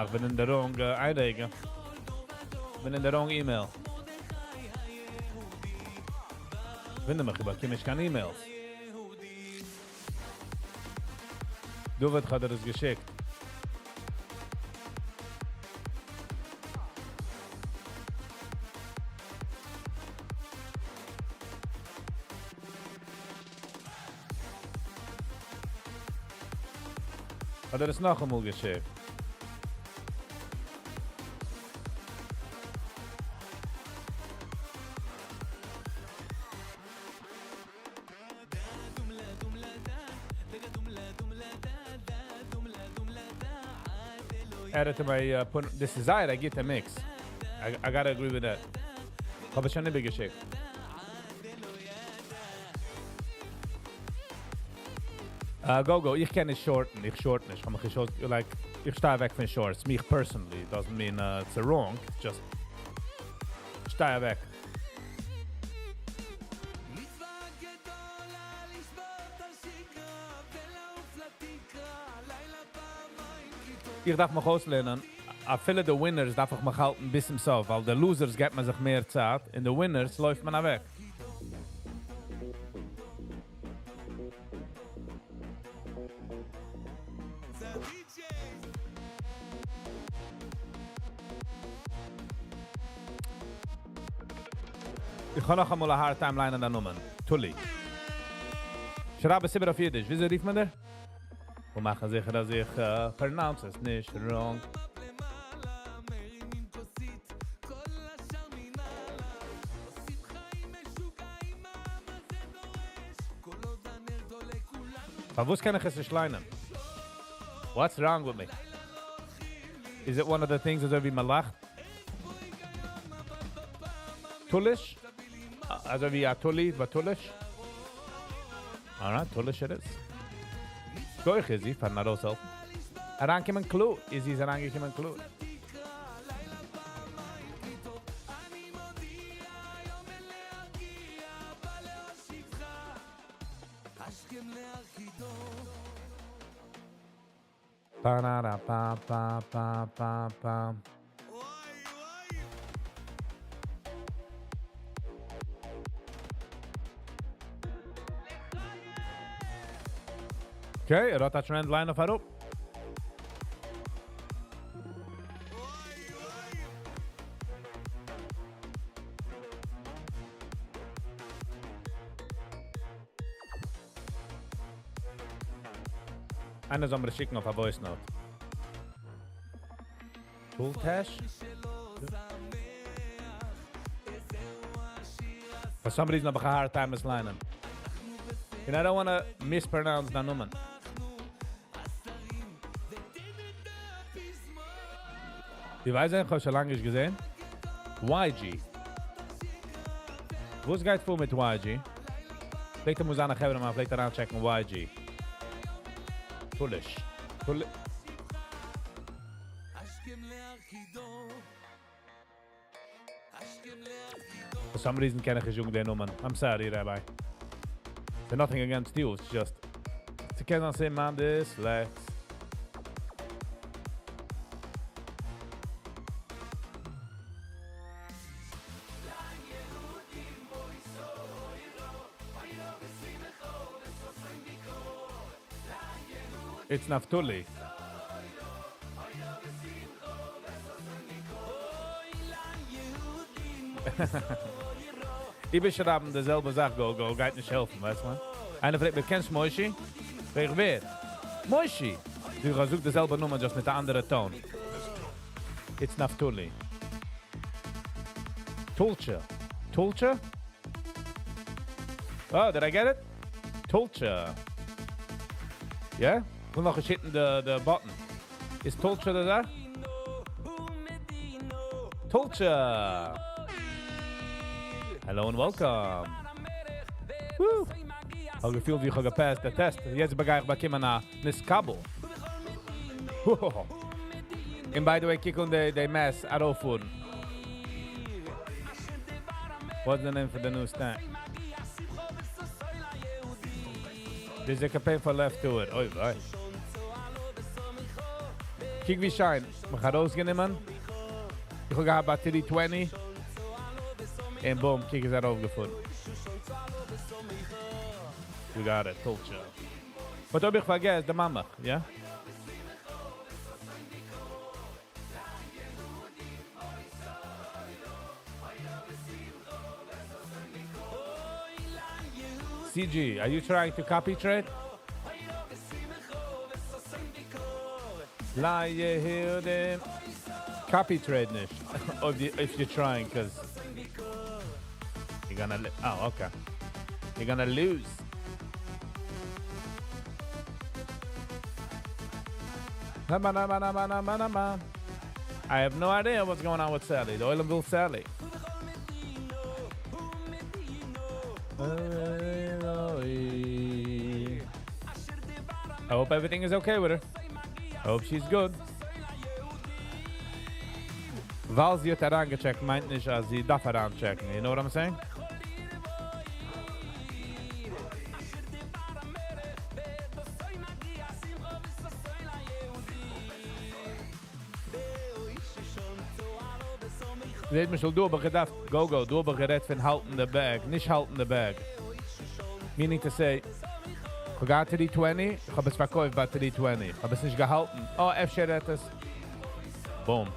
Ich bin in der wrong einlegen. Ich bin in der wrong E-Mail. Finde mich, aber ich keine E-Mails. Du wird hat das geschickt. Hat es noch einmal geschickt. Added to my this desire, I get a mix. I gotta agree with that. Hab ich schon nicht geschickt. Go. Ich kann nicht shorten. Ich short nicht. Ich stehe weg von Shorts. Mich personally. Doesn't mean it's wrong. Just stehe weg. Ich darf mich auslehnen. A viele der Winners darf ich mich halten bis zum Sof, weil der Losers gibt man sich mehr Zeit, in der Winners läuft man weg. Ich kann noch einmal eine hard Timeline an der Nummer. Tulli. Schraube Sibber auf Yiddish. Wieso rief man der? Und machen sicher, dass ich pronounce es nicht wrong. Aber wo kann ich es nicht leinen? What's wrong with me? Is it one of the things that wie man lacht? Tullish? Also wie a Tulli, was Tullish? Alright, Tullish it is. Goich is he, van naar ons helpen. Arankemen Clue. Is hij Arankemen Clue? Pa pa pa pa pa pa. Okay, rota trend line of Harup. Einer soll mir schicken auf a Voice Note. Full Tash? For some reason, I have a hard time with line. And I don't want to mispronounce the number. Die weiß ich, habe schon lange nicht gesehen. YG. Wo es geht vor mit YG? Vielleicht muss ich noch haben, aber vielleicht daran checken YG. Foolish. For some reason can ich nicht den Nummern. I'm sorry, Rabbi. There's nothing against you, it's just... Sie können sehen, man, this flex. It's Naftuli. Ich beschreibe derselbe Sache, go, geht nicht helfen, weißt du? Einer fragt mir, kennst du Moishi? Frag ich, wer? Moishi! Du versuchst derselbe Nummer, just mit einem anderen Ton. It's Naftuli. Tulcha. Tulcha? Oh, did I get it? Tulcha. Yeah? We'll noch hitten the button. Is Tulcha there? Tulcha! Hello and welcome. Woo! How you feel wie ich gepasst der Test? Jetzt begleich bekommen na Kabel. And by the way, kick on the mess at all food. What's the name for the new snack? There's a campaign for left to it. Oh, right. Kijk wie shine. We gaan rausgenemen. Ik ga batterie 20. En boom, kijk eens daarover gevonden. You got it, told you. Wat heb ik vergessen? De mama, ja? CG, are you trying to copy trade? Lie you hear them. Copy trade nicht. if you're trying, because you're gonna oh, okay. You're gonna lose. I have no idea what's going on with Sally. The Oilenville Sally. I hope everything is okay with her. I hope she's good. Weil sie hat herangecheckt, meint nicht, als sie darf heranchecken. You know what I'm saying? Seht mich, du aber gedacht, go, du aber geredet von halten the bag, nicht halten the bag. Meaning to say, ich gehe to die 20, ich habe es verkauft bei die 20. Ich habe es nicht gehalten. Oh, F-Share hat es. Boom.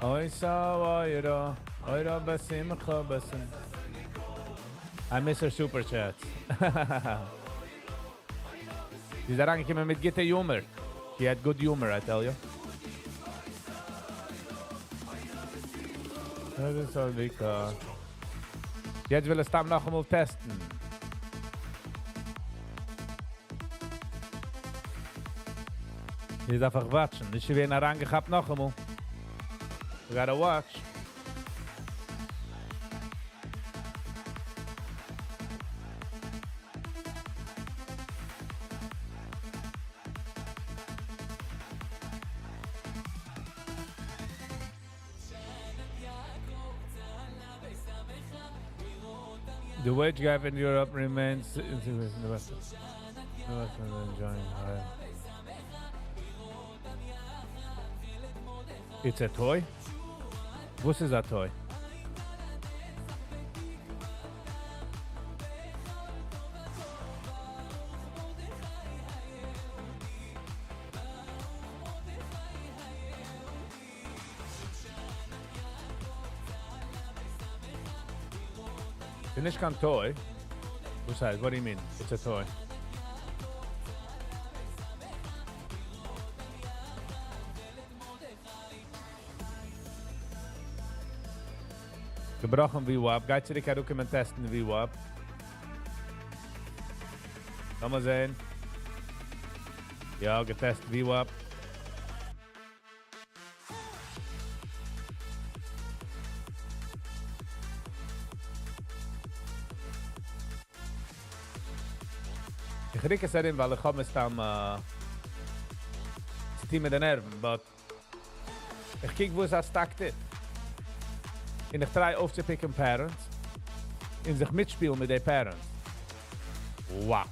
Oi, so, oira, besim, besim. I miss her super chats. She's reingekommen mit gitte humor. She had good humor, I tell you. Das ist so lecker. Jetzt will ich es noch einmal testen. Hier ist einfach watchen. Ich habe ihn herangehabt noch einmal. We gotta watch. The wage gap in Europe remains insufficient. The West enjoying. It's a toy? What is that toy? Finish can toy. What's that? What do you mean? It's a toy. Gebrochen VWAP. Geht zurück her, können wir testen VWAP. Kann man sehen. Ja, getestet VWAP. Ich rieche es erin, weil ich komme es dann zitieren mit den Nerven, but ich kijk wo es als takt ist. Und ich try aufzupicken Parents und sich mitspielen mit den Parents. Wow.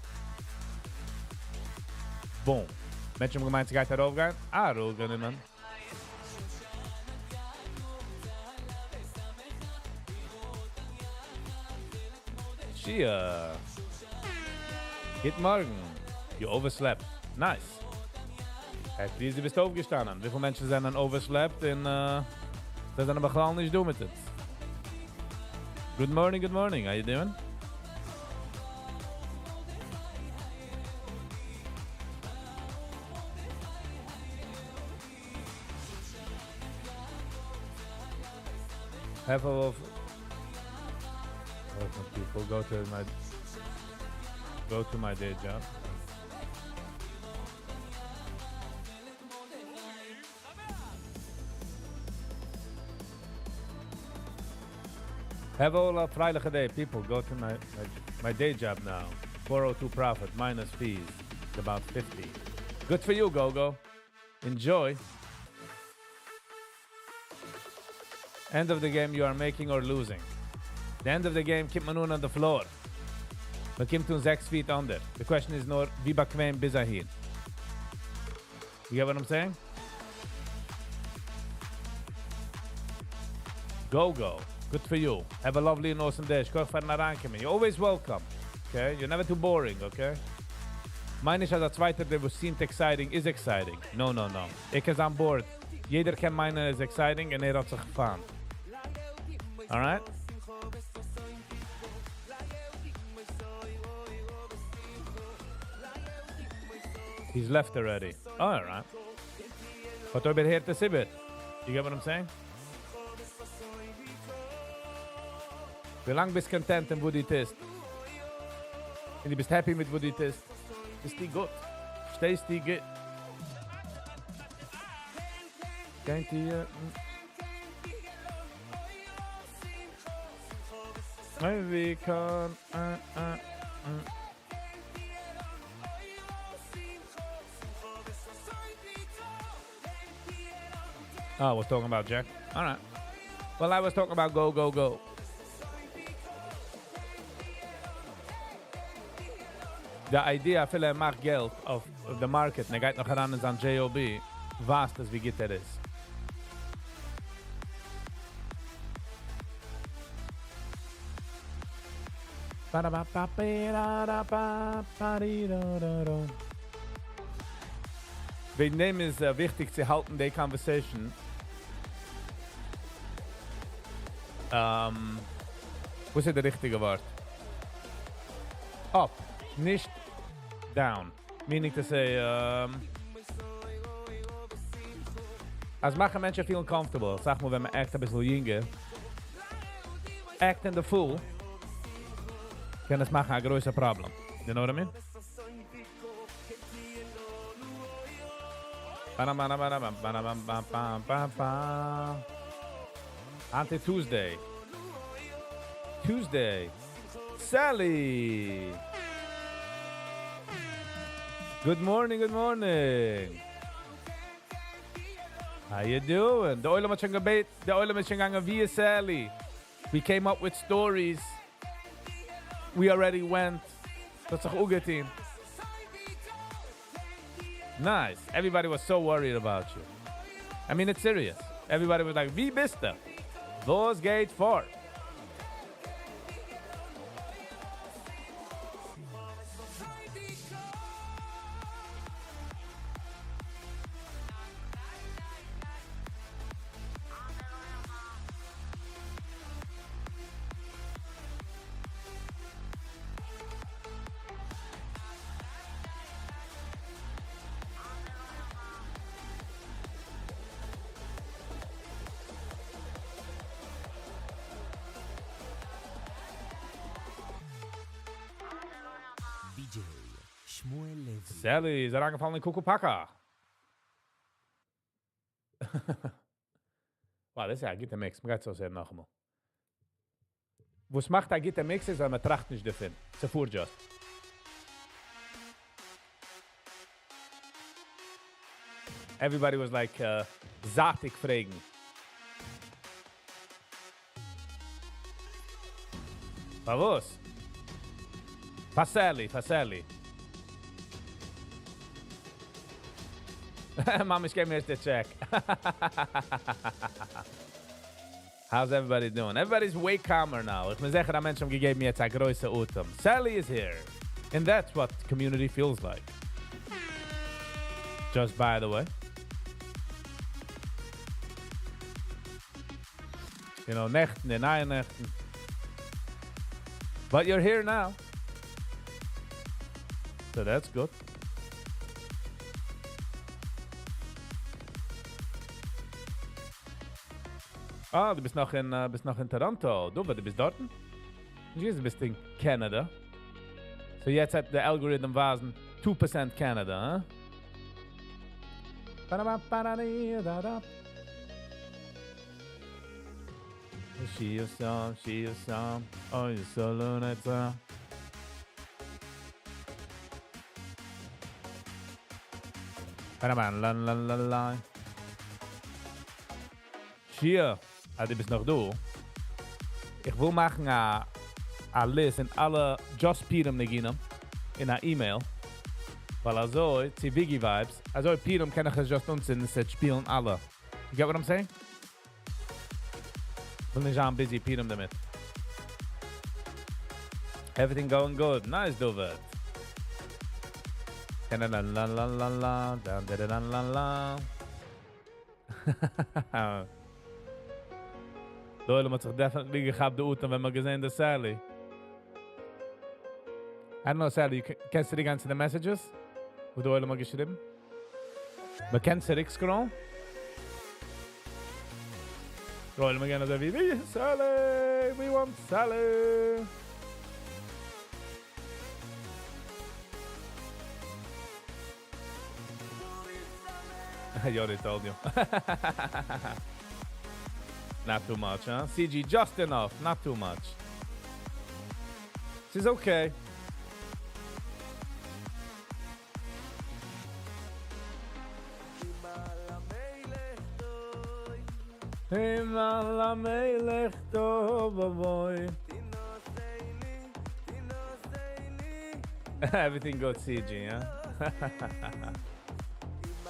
Boom. Menschen haben gemeint, sie geht darauf gehen. Ah, ruhig gehen, man. Shia. Guten Morgen. You overslept. Nice. Wie ist du bist aufgestanden? Wie viele Menschen sind dann overslept und sie sind aber klar nicht du mit es? Good morning, how you doing? Half of people go to my day job. Have all a freiliche day. People go to my day job now. 402 profit minus fees. It's about 50. Good for you, Go. Enjoy. End of the game, you are making or losing. The end of the game, keep man on the floor. Man kommt 6 feet under. The question is nur, wie bequem bis dahin? You get what I'm saying? Go. Good for you. Have a lovely and awesome day. You're always welcome. Okay? You're never too boring, okay? Meine ist als zweiter, der was seemed exciting, is exciting. No. Ich ist an Bord. Jeder kann meinen is exciting und hat sich gefahren. Alright? He's left already. Oh, alright. But I've been here to see it. You get what I'm saying? Wie lang bist du content in wo du bist? Und du bist happy mit wo du bist? Ist die gut? Stehst die gut? Kennt ihr? We can... Oh, I was talking about Jack. All right. Well, I was talking about go. The idea, viele macht Geld auf auf der Market, und geht noch heran in sein J.O.B., weiß das, wie gut ist. Wegen dem ist wichtig zu halten, die Conversation. Was ist der richtige Wort? Up, nicht down. Meaning to say, als machen Menschen feel comfortable. Sag mal, wenn man act ein bisschen jünger. Act in the fool. Kann es machen ein größer Problem. You know what I mean? Tuesday. Sally. Good morning. How you doing? The oil is gebet. The oil is gegangen via Sally. We came up with stories. We already went. That's a good team. Nice. Everybody was so worried about you. I mean, it's serious. Everybody was like, wie bist du? Los geht fort. DJ Shmuel Levy. Sally ist angefallen in Kukupaka. Wow, das ist ja ein guter Mix. Man kann es so sehen noch einmal. Was macht ein guter Mix ist, weil man tracht nicht davon. Zuvor just. Everybody was like, zaatig fragen. Was? Faselli. Mom, ich gave me the check. How's everybody doing? Everybody's way calmer now. Ich muss sagen, dass Menschen gegeben mir jetzt ein größer Atem. Sally is here. And that's what community feels like. Just by the way. You know, Nächten and Nächten. But you're here now. So that's good. Ah, du bist noch in Toronto. Du bist dort? Du bist in Canada. So jetzt hat der Algorithm wasen 2% Canada, huh? She is some. Oh, you're so lunatic. La. Shia, du bist noch du. Ich will machen a list in alle Just Pirum neginen in a E-Mail. Weil also, die Viggy Vibes, also Pirum kann ich just uns in das spielen alle. You get what I'm saying? Ich will nicht am busy Pirum damit. Everything going good. Nice, Dovet. La la la la la la la la la. Doyle hat sich definitely gehabt der Uten, wenn man gesehen der Sally. I don't know, Sally, kennst du die ganzen Messages? Wo Doyle mal geschrieben? Man kennt sie scrollen? Doyle mal gerne so wie, Sally, we want Sally. I already told you. Not too much, huh? CG, just enough. Not too much. She's okay. Everything good, CG, huh?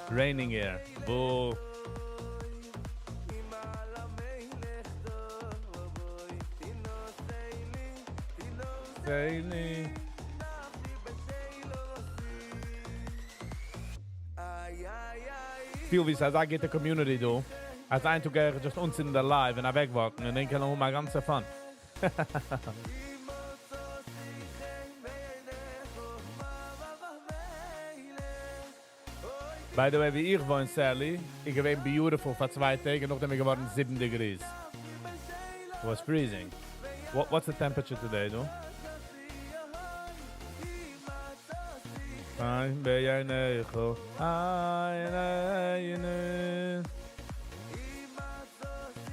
Raining here. Boo. Rainy. Viel wie als geht der Community do. Als ein Tag just uns in der Live und wegwarten und dann kann noch mal ganze Fun. By the way, wie ich wohne, Sally, ich gewesen beautiful für 2 Tage, nachdem ich geworden 7 degrees. It was freezing. What's the temperature today, though? Ein Beyanecho, eine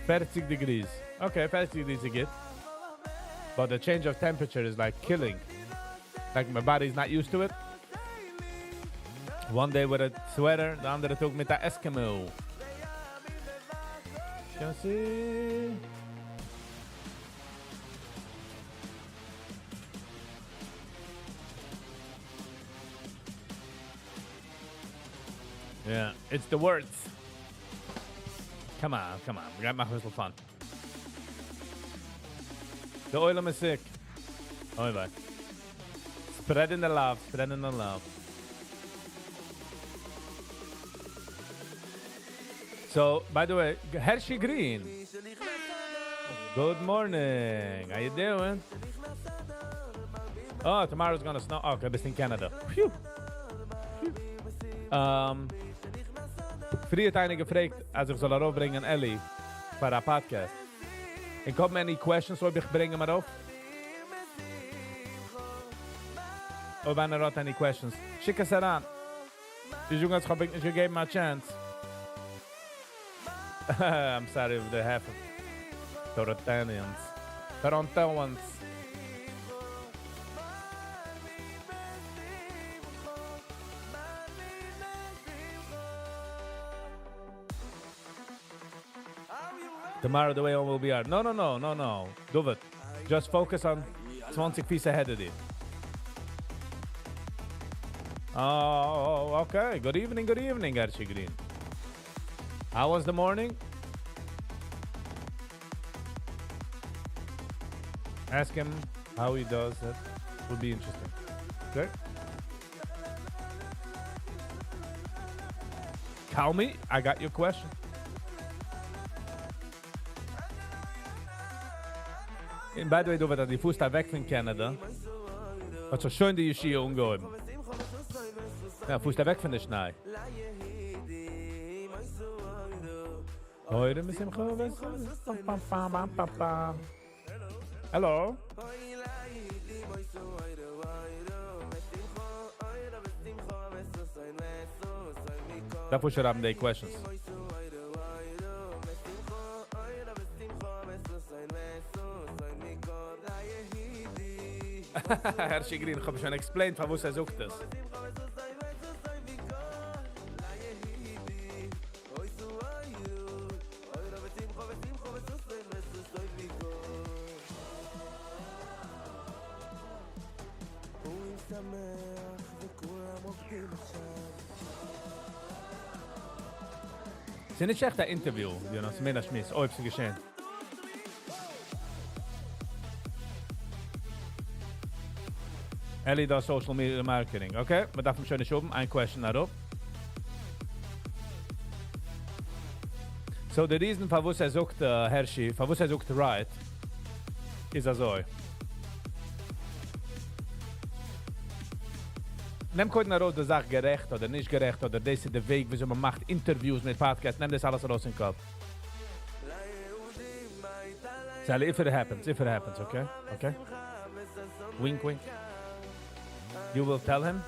40 degrees. Okay, 40 degrees is good. But the change of temperature is like killing. Like my body's not used to it. One day with a sweater, the andere Tag mit der Eskimo. Can see. Yeah, it's the words. Come on. We got my whistle fun. The oil is sick. Oh, bye. Spreading the love. So, by the way, Hershey Green. Good morning. How you doing? Oh, tomorrow's gonna snow. Oh, okay, bist in Canada. Phew. Früher hat einer gefragt, als ich soll aufbringen Ellie für einen Podcast. Ich habe mir any questions, ob ich bringe mir auf. Ob einer hat any questions. Schick es heran. Die Jungs habe ich nicht gegeben, a chance. I'm sorry if they have Torontonians. Tomorrow the way on will be hard. No. Do it. Just focus on 20 feet ahead of you. Oh, okay. Good evening, Archie Green. How was the morning? Ask him how he does it. Would be interesting. Okay? Call me. I got your question. And by the way, du wirst die Fuß da weg von Canada. Was so schön die Ski umgehen. Ja, Fuß da weg von der Schnee. Heute müssen wir Hello. That push up the questions. Hershey Green, ich habe schon explained, von was sucht das. Es ist nicht echt ein Interview, Jonas, mehr Schmiss, ob es geschehen. Ellie does social media marketing, okay? Wir dürfen schon nicht oben, ein question darauf. So, the reason for was sucht Hershey, for was sucht right, ist also. Nimm kurz raus, die Sache gerecht oder nicht gerecht oder das ist der Weg, wieso man macht Interviews mit Podcasts. Nimm das alles raus in den Kopf. Sally, if it happens, okay? Okay? Wink, wink. You will tell him?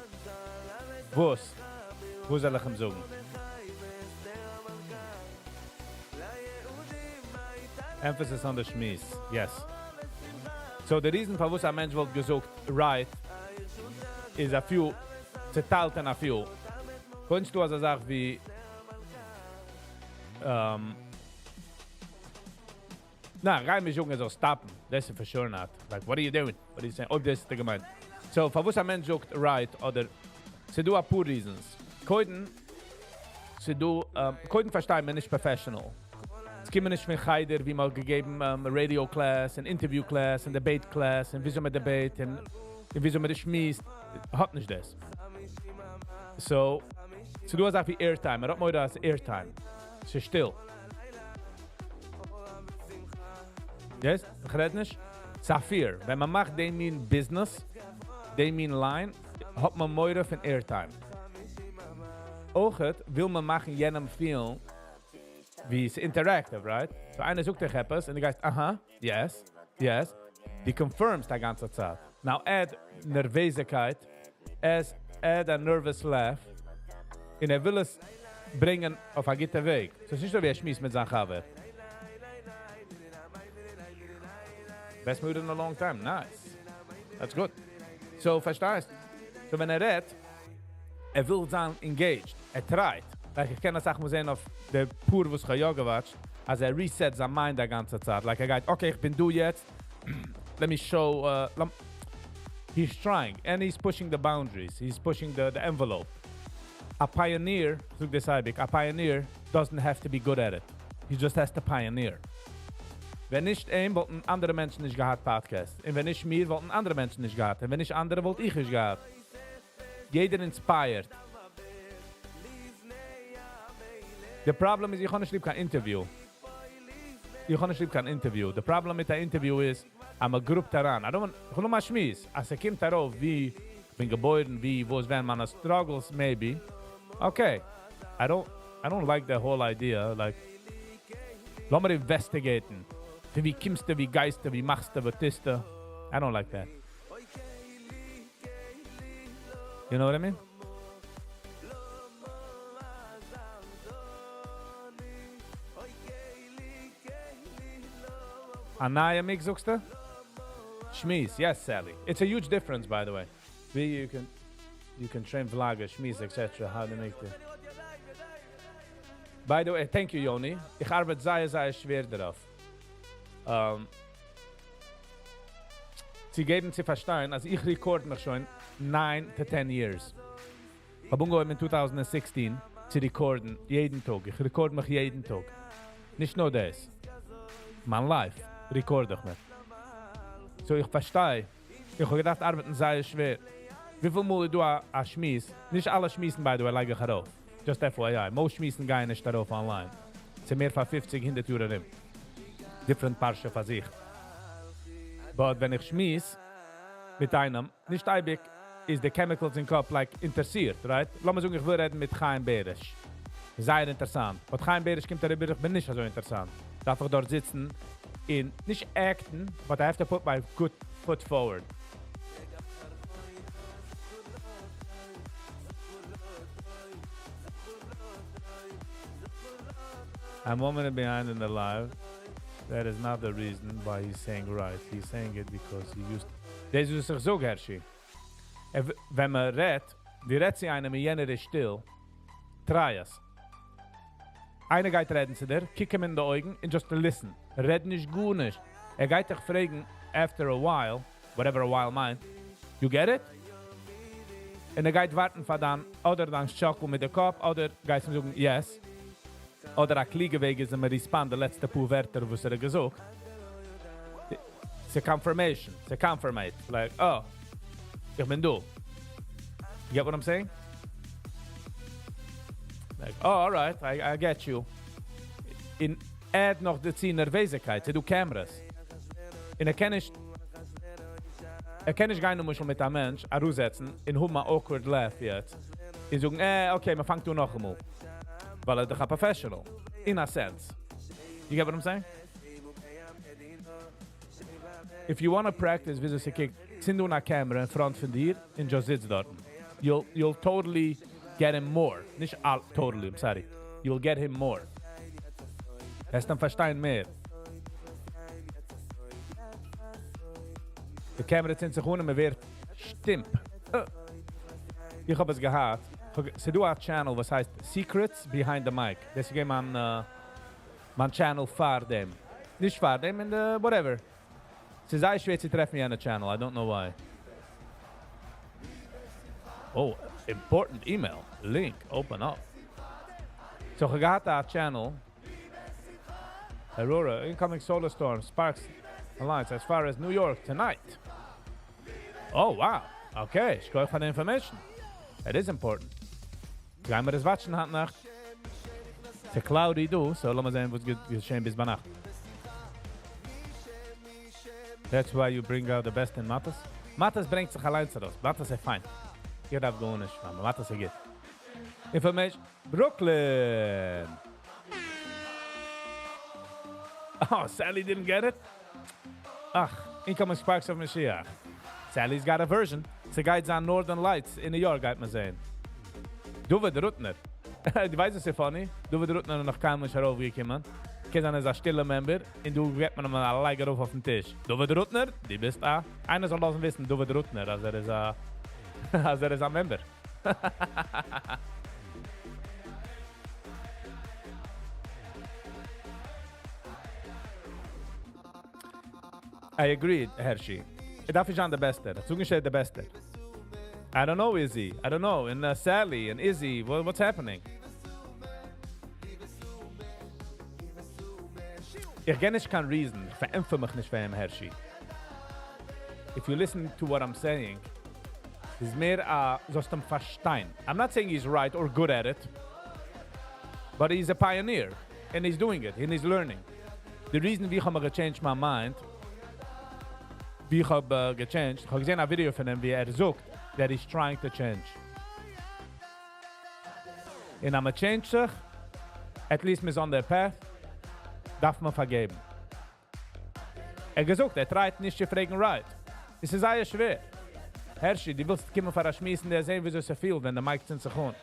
Wo soll ich ihm sagen? Emphasis on the Schmies, yes. So the reason for was a Mensch wird gesucht right is a few, zerteilt in a few. Kannst du also sagen wie rein mich Junge so stoppen. Das ist for sure not. Like, what are you doing? What are you saying? Ob das ist der gemeint. So, for was a Mensch sucht right oder Sie do a pur reasons. Koiden, sie do, Koiden verstehen wir nicht professional. Es kommen nicht von Heider, wie man gegeben Radio Class, und Interview Class, und Debate Class, und wieso man Debate, und wieso man das schmiest. Hat nicht das. So, sie do a Sache wie Airtime. Hat mir das Airtime. Sie ist still. Yes? Ich rede nicht. Safir. Wenn man macht den mean Business, den mean Line, hat man mehr von Airtime. Auch will man machen jenem Film, wie es interactive, right? So einer sucht dich etwas und du gehst, aha, yes, yes. Die confirms die ganze Zeit. Now add Nervösigkeit, add a nervous laugh, und will es bringen auf einen guten Weg. So ist nicht so wie schmiss mit seinem Chaber. Best mood in a long time. Nice. That's good. So, verstehst? So, wenn redt, will sein engaged. Tryt. Like, ich kann das auch mal sehen auf der Pur, wo es ja gewatscht, als reset sein Mind die ganze Zeit. Like, geht, okay, ich bin du jetzt. Let me show, he's trying. And he's pushing the boundaries. He's pushing the envelope. A pioneer, a pioneer doesn't have to be good at it. He just has to pioneer. Wenn nicht wollten andere Menschen nicht gehabt Podcast. Und wenn nicht mir, wollten andere Menschen nicht gehabt. Und wenn nicht andere, wollte ich nicht gehabt. Jeder inspired. The problem is, ich kann nicht kein Interview. Ich kann nicht kein Interview. The problem mit der Interview ist, I'm a group daran. Ich will nur mal schmiss. Als kommt darauf, wie ich bin geboren, wie, wo es werden meine struggles, maybe. Okay. I don't like the whole idea. Like, lass mal investigaten. Wie kommst du, wie geist du, wie machst du, was ist du? I don't like that. You know what I mean? Anaya mix, sagst du? Schmies, yes, Sally. It's a huge difference, by the way. You can train vlogger, schmies, etc. How to make it. By the way, thank you, Yoni. Ich arbeite sehr schwer darauf. Sie geben zu verstehen, also ich record mich schon 9 to 10 years. Ich habe umgegangen in 2016 zu recorden, jeden Tag. Ich record mich jeden Tag. Nicht nur das. Mein Life recorde ich mich. So ich verstehe. Ich habe gedacht, arbeiten sehr schwer. Wie viel Mal du a schmies? Nicht alle schmissen, by the way, lege ich darauf. Just FYI. Most schmissen gehen nicht darauf online. Es sind mehr von 50, 100 Euro drin. Different Parsche für sich. But wenn ich schmies mit einem, nicht eibig, ist die Chemicals in Kopf like interessiert, right? Lass mal sagen, ich will reden mit Chaim Berisch. Sehr interessant. Aber Chaim Berisch kommt darüber, ich bin nicht so interessant. Darf ich dort sitzen, in nicht acten, but I have to put my good foot forward. I'm 1 minute behind in the live. That is not the reason why he's saying right. He's saying it because he used... Das ist sich so, Herrschi. Wenn man redt, die redt sie einem, jener ist still, try es. Einer geht reden zu dir, kick ihm in die Augen and just listen. Red nicht gut nicht. Geht dich fragen, after a while, whatever a while meint, you get it? Und geht warten von dann, oder dann schocken mit dem Kopf, oder geht ihm sagen, yes. Oder a Kliegewege ist, respond, die letzte paar Wörter, was gesagt. It's a confirmation. It's a confirmate. Like, oh, ich bin du. You get what I'm saying? Like, oh, all right, I get you. In add noch die Nervösigkeit, du Kameras. In erkenne ich gar nicht mit einem Mensch, aussetzen, in whom man awkward laugh jetzt. Ich sage, okay, man fängt du noch einmal. Weil er doch ein Professional. In a sense. You get what I'm saying? If you want to practice wie sie kickt, sind du eine Kamera in front von dir und just sitzt dort. You'll totally get him more. Nicht all, totally, I'm sorry. You'll get him more. Hast dann verstehen mehr. Die Kamera sind sich ohne, man wird stimmt. Ich habe es gehabt. Sie do a channel, was heißt Secrets Behind the Mic. Deswegen man Channel fahr dem. Nicht fahr dem, in the whatever. Sie sei schwer zu treffen hier an der Channel, I don't know why. Oh, Important email. Link. Open up. So I got that channel. Aurora, incoming solar storm, sparks alliance as far as New York tonight. Oh, wow. Okay, ich gehe von der information. It is important. Gehen wir das watchen hat Nacht. It's a cloudy do, so lassen wir sehen, was geschehen bis bei Nacht. That's why you bring out the best in Matas. Matas bringt sich allein zu raus. Matas ist fein. Ihr darf gar nicht, aber Matas ist gut. Information. Brooklyn. Oh, Sally didn't get it? Ach, incoming sparks of Mashiach. Sally's got a version. It's a guide on Northern Lights in New York, geht man sehen. Duvid Rutner. Du weißt es ja funny. Duvid Rutner noch kein Mensch heraufgekommen. Kizan ist ein stiller Member und du geht man ihm alleine rauf auf den Tisch. Duvid Rutner, die bist da. Einer soll lassen wissen, Duvid Rutner, als ist als ist ein Member. I agreed, Hershey. Darf ich an der Beste. Dazu steht der Beste. I don't know, Izzy. I don't know. And Sally and Izzy, what's happening? Ich kenne nicht kein Reason. Ich verämpfe mich nicht für ihn, Hershey. If you listen to what I'm saying, it's mehr sollst du verstehen. I'm not saying he's right or good at it, but he's a pioneer, and he's doing it, and he's learning. The reason wie ich habe gechanged my mind, wie ich habe gechanged, ich habe gesehen ein Video von ihm, wie sucht, that he's trying to change. Und am change sich, at least mis on the path, darf man vergeben. Gesucht, treibt nicht zu fragen right. Es ist sehr schwer. Herrschi, die willst kommen für Schmissen, der sehen, wie so se viel, wenn der Mike sind sich holen.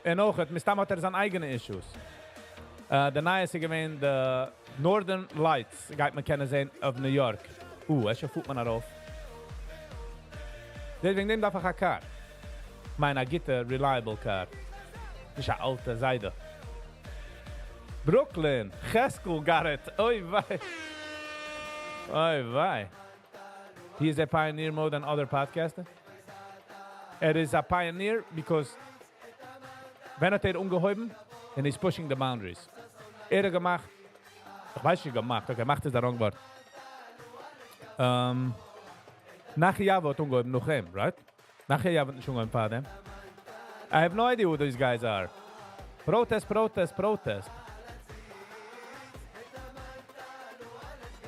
Und auch, mit dem hat seine eigenen Issues. Der neue ist gewesen, the Northern Lights, geht man kennen sehen, of New York. Es fühlt man darauf. Deswegen nehm einfach eine Karte. Ich meine, eine gute, reliable Karte. Nicht eine alte Seite. Brooklyn, Cheskel got it. Oi, wei. Oi, wei. He is a pioneer more than other podcasters. Is a pioneer because wenn ungeheuben, and he's pushing the boundaries. Gemacht, ich weiß nicht gemacht, okay, gemacht ist der wrong word. Nachher wird ungeheuben noch ihm, right? Nachher wird nicht ungeheuben Vater. I have no idea who these guys are. Protest, protest, protest.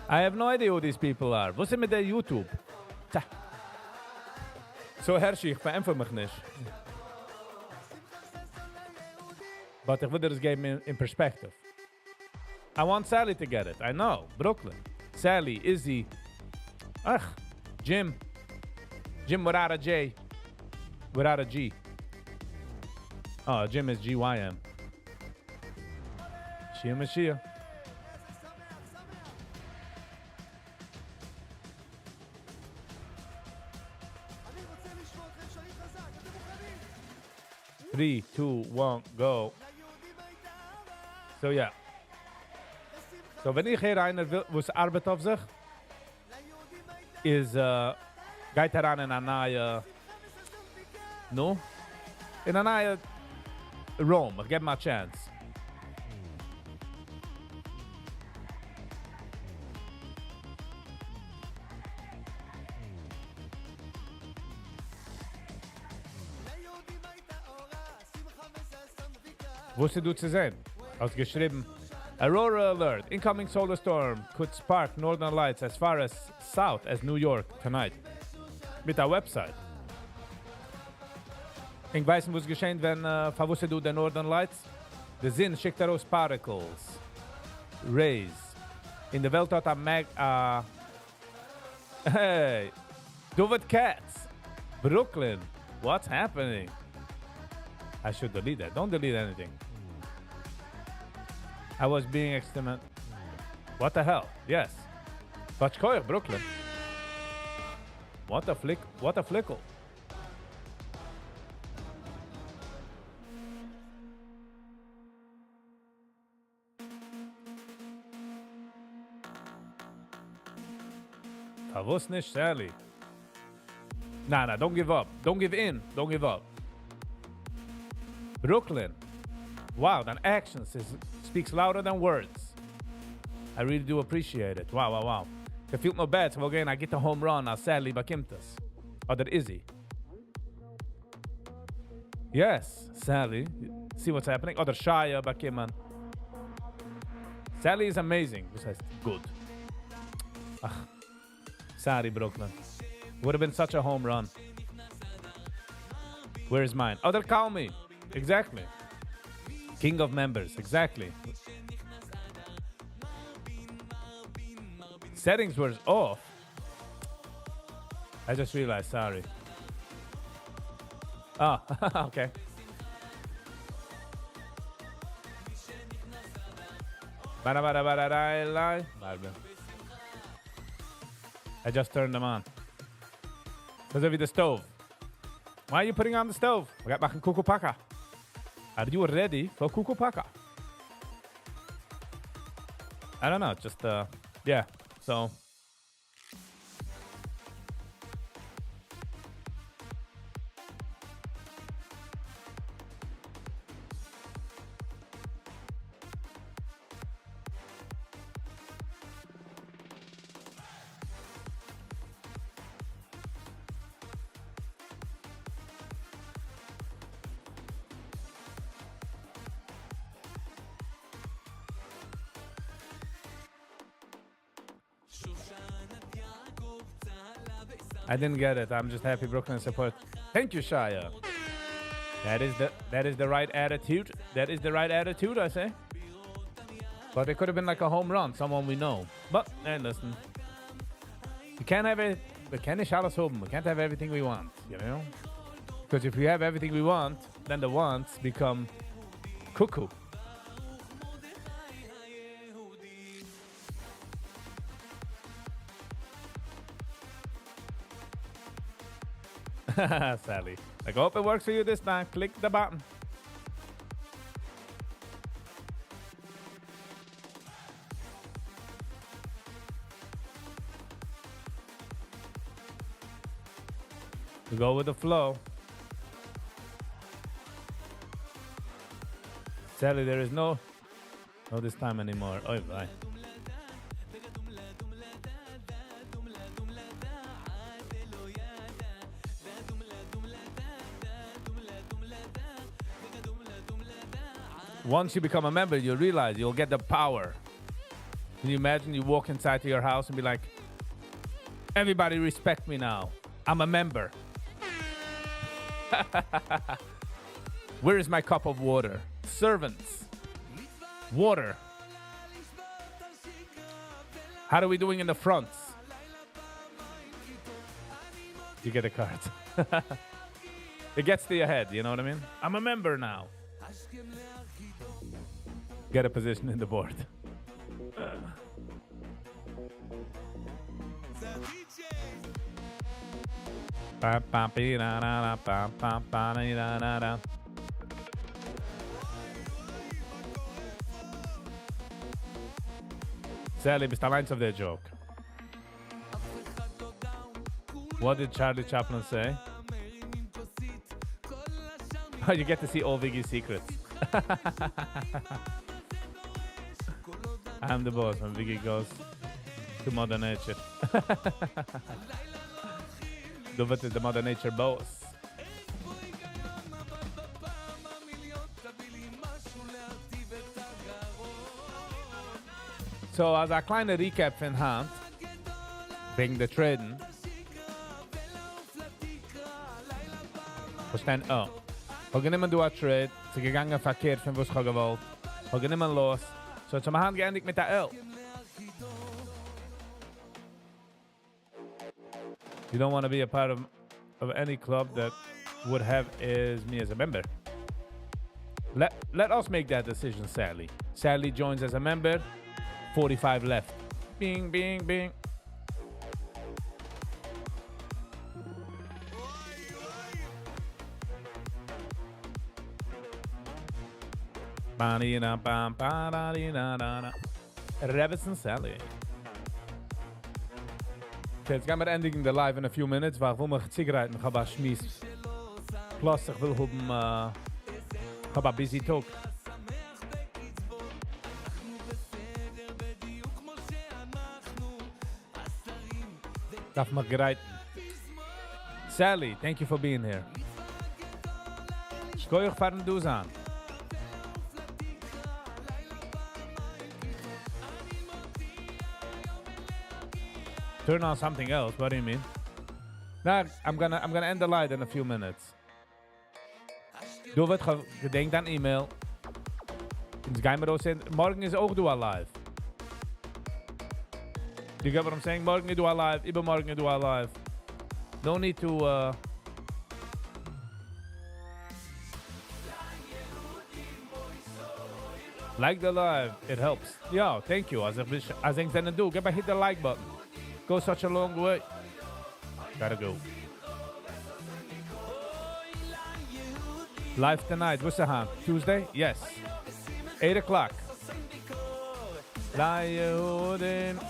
I have no idea who these people are. Was ist mit der YouTube? Tja. So Herrschi, ich verämpfe mich nicht. But ich würde es geben in perspective. I want Sally to get it. I know. Brooklyn. Sally, Izzy. Ach, Jim. Jim without a J. Without a G. Oh, Jim is GYM. Shia Mashiach. Three, two, one, go. So yeah. So wenn ich hier einer will, was arbeitet auf sich, ist, geht heran in eine neue, no? In eine neue Rome. Ich gebe mal eine Chance. Wo sie du zu sehen? Ausgeschrieben. Aurora alert. Incoming solar storm could spark northern lights as far as south as New York tonight. Mit der Website. Ich weiß nicht, was geschehen, wenn verwusst du den Northern Lights? Der Sinn schickt daraus Particles. Rays. In der Welt hat Hey! Duvet Cats! Brooklyn! What's happening? I should delete that. Don't delete anything. I was being experiment. What the hell? Yes. Batschkoyer, Brooklyn. What a flick. What a flickle. Verwusst nicht, Sally. Nah, don't give up. Don't give in. Don't give up. Brooklyn. Wow, that speaks louder than words. I really do appreciate it. Wow. Det fyllt nog bad, så var grejen, I get the home run, sadly, bakimtas. Oder Izzy. Yes, Sally. See what's happening? Oder Shia bakiman. Sally is amazing. This is good. Sorry, Brooklyn. Would have been such a home run. Where is mine? Oh, they'll call me. Exactly. King of members. Exactly. Settings were off. I just realized. Sorry. Oh, okay. I just turned them on. Because of the stove. Why are you putting on the stove? We got back in Kukupaka. Are you ready for Kukupaka? I don't know. Just, yeah. So. I didn't get it. I'm just happy Brooklyn support. Thank you, Shia. That is the right attitude. That is the right attitude, I say. But it could have been like a home run, someone we know. But hey, listen. We can't have it. We can't have everything we want, you know? Because if we have everything we want, then the wants become cuckoo. Sally. I hope it works for you this time. Click the button. We go with the flow. Sally, there is no this time anymore. Oh, bye. Once you become a member, you'll realize you'll get the power. Can you imagine you walk inside to your house and be like, everybody respect me now. I'm a member. Where is my cup of water? Servants. Water. How are we doing in the fronts? You get a card. It gets to your head, you know what I mean? I'm a member now. Get a position in the board. Sally, Mr. Lines of their joke. What did Charlie Chaplin say? Oh, you get to see all Viggy's secrets. I'm the boss when Viggy goes to Mother Nature. Duvet is the Mother Nature boss. So, als een kleine recap van hand, wegen de traden. Verstaan, oh. Ik ga niet meer doen een trade. Ze gegangen verkeerd van wat ik gewollt. Ik ga niet meer los. So, zum Hand geendigt mit der L. You don't want to be a part of any club that would have me as a member. Let us make that decision, Sally. Sally joins as a member. 45 left. Bing, bing, bing. Revis and Sally. Okay, jetzt gehen wir ending the live in a few minutes, weil ich will mich Zigaretten, ich habe ein Schmies. Plus, ich will haben, ich habe ein busy Tag. Darf mich gereiten. Sally, thank you for being here. Ich gehe euch fahren du an. Turn on something else. What do you mean? Nah, I'm gonna end the light in a few minutes. Du wird gedenkt aan e-mail. Ins gaan we zijn. Morgen is ook doe live. You get what I'm saying? Morgen doe live. Übermorgen doe live. No need to. Like the live. It helps. Yeah, thank you. As ik then do, get by hit the like button. Go such a long way. Gotta go. Live tonight. What's the hand? Tuesday? Yes. 8 o'clock. La Yehudim.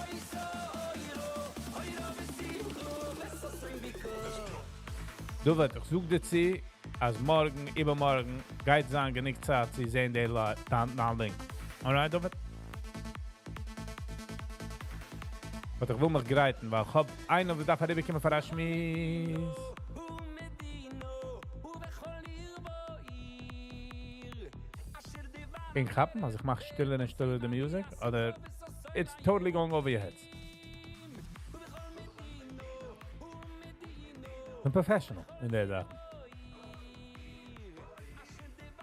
Du wird, ich such dir sie, als morgen, übermorgen, geht sagen, nicht Zeit, sie sehen die Ding. Alright, du wird? Aber ich will mich greiten, weil ich hab einen auf der Dach, ich komme für Schmies. Ich hab, also ich mach stille die Musik, oder it's totally going over your heads. I'm professional in der Sache.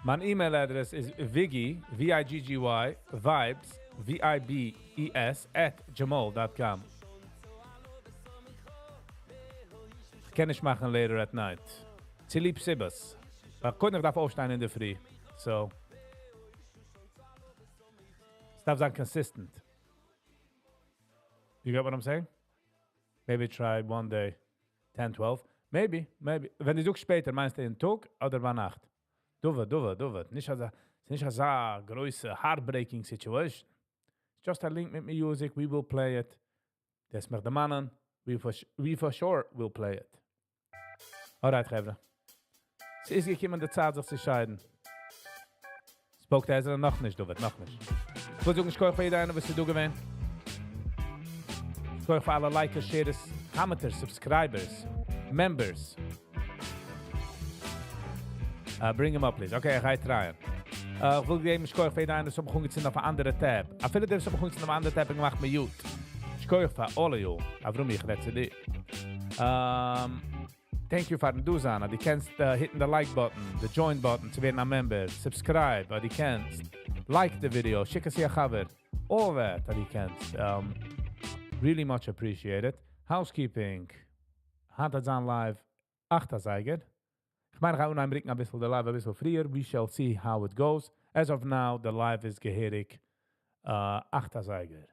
Mein E-Mail-Adress ist Viggy, V-I-G-G-Y, Vibes, V-I-B-E-S, @gmail.com. Ich kann nicht machen later at night. Sie lieb Sibas. Aber ich konnte nicht aufstehen in der Früh. So. Es darf sein consistent. You get what I'm saying? Maybe try one day, 10, 12. Maybe. Wenn du später meinst du in Tag oder bei Nacht? Du wird. Nicht als eine große heartbreaking situation. Just a link with music, we will play it. Das macht der Mannen, we for sure will play it. Alright, Gevre. Es ist gekommen der Zeit, sich zu scheiden. Spoke der noch nicht, du wird, noch nicht. Ich würde sagen, ich kaufe für jeder, was du gewinnt. Ich kaufe für alle Likers, Shares, Amateurs, Subscribers, Members. Bring him up, please. Okay, ich gehe rein. Ich will geben, ich kaufe für jeder, so bekommen Sie auf eine andere Tab. Aber viele der so bekommen Sie auf eine andere Tab und gemacht mir gut. Ich kaufe für alle, jo. Aber warum ich rede dir? Thank you for the Duzana. Die kennst hitting the like button, the join button to be a member, subscribe, die kennst, like the video, schick sie a Chaber, all that, die kennst. Really much appreciated. Housekeeping, hat das an live, Zeiger. Ich meine, ich habe unheimlich ein bisschen the live, ein bisschen früher. We shall see how it goes. As of now, the live is gehirig, Zeiger.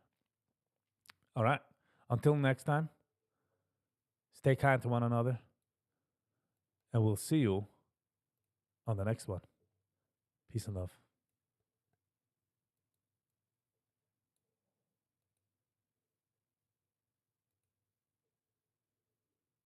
All right. Until next time, stay kind to one another. And we'll see you on the next one. Peace and love.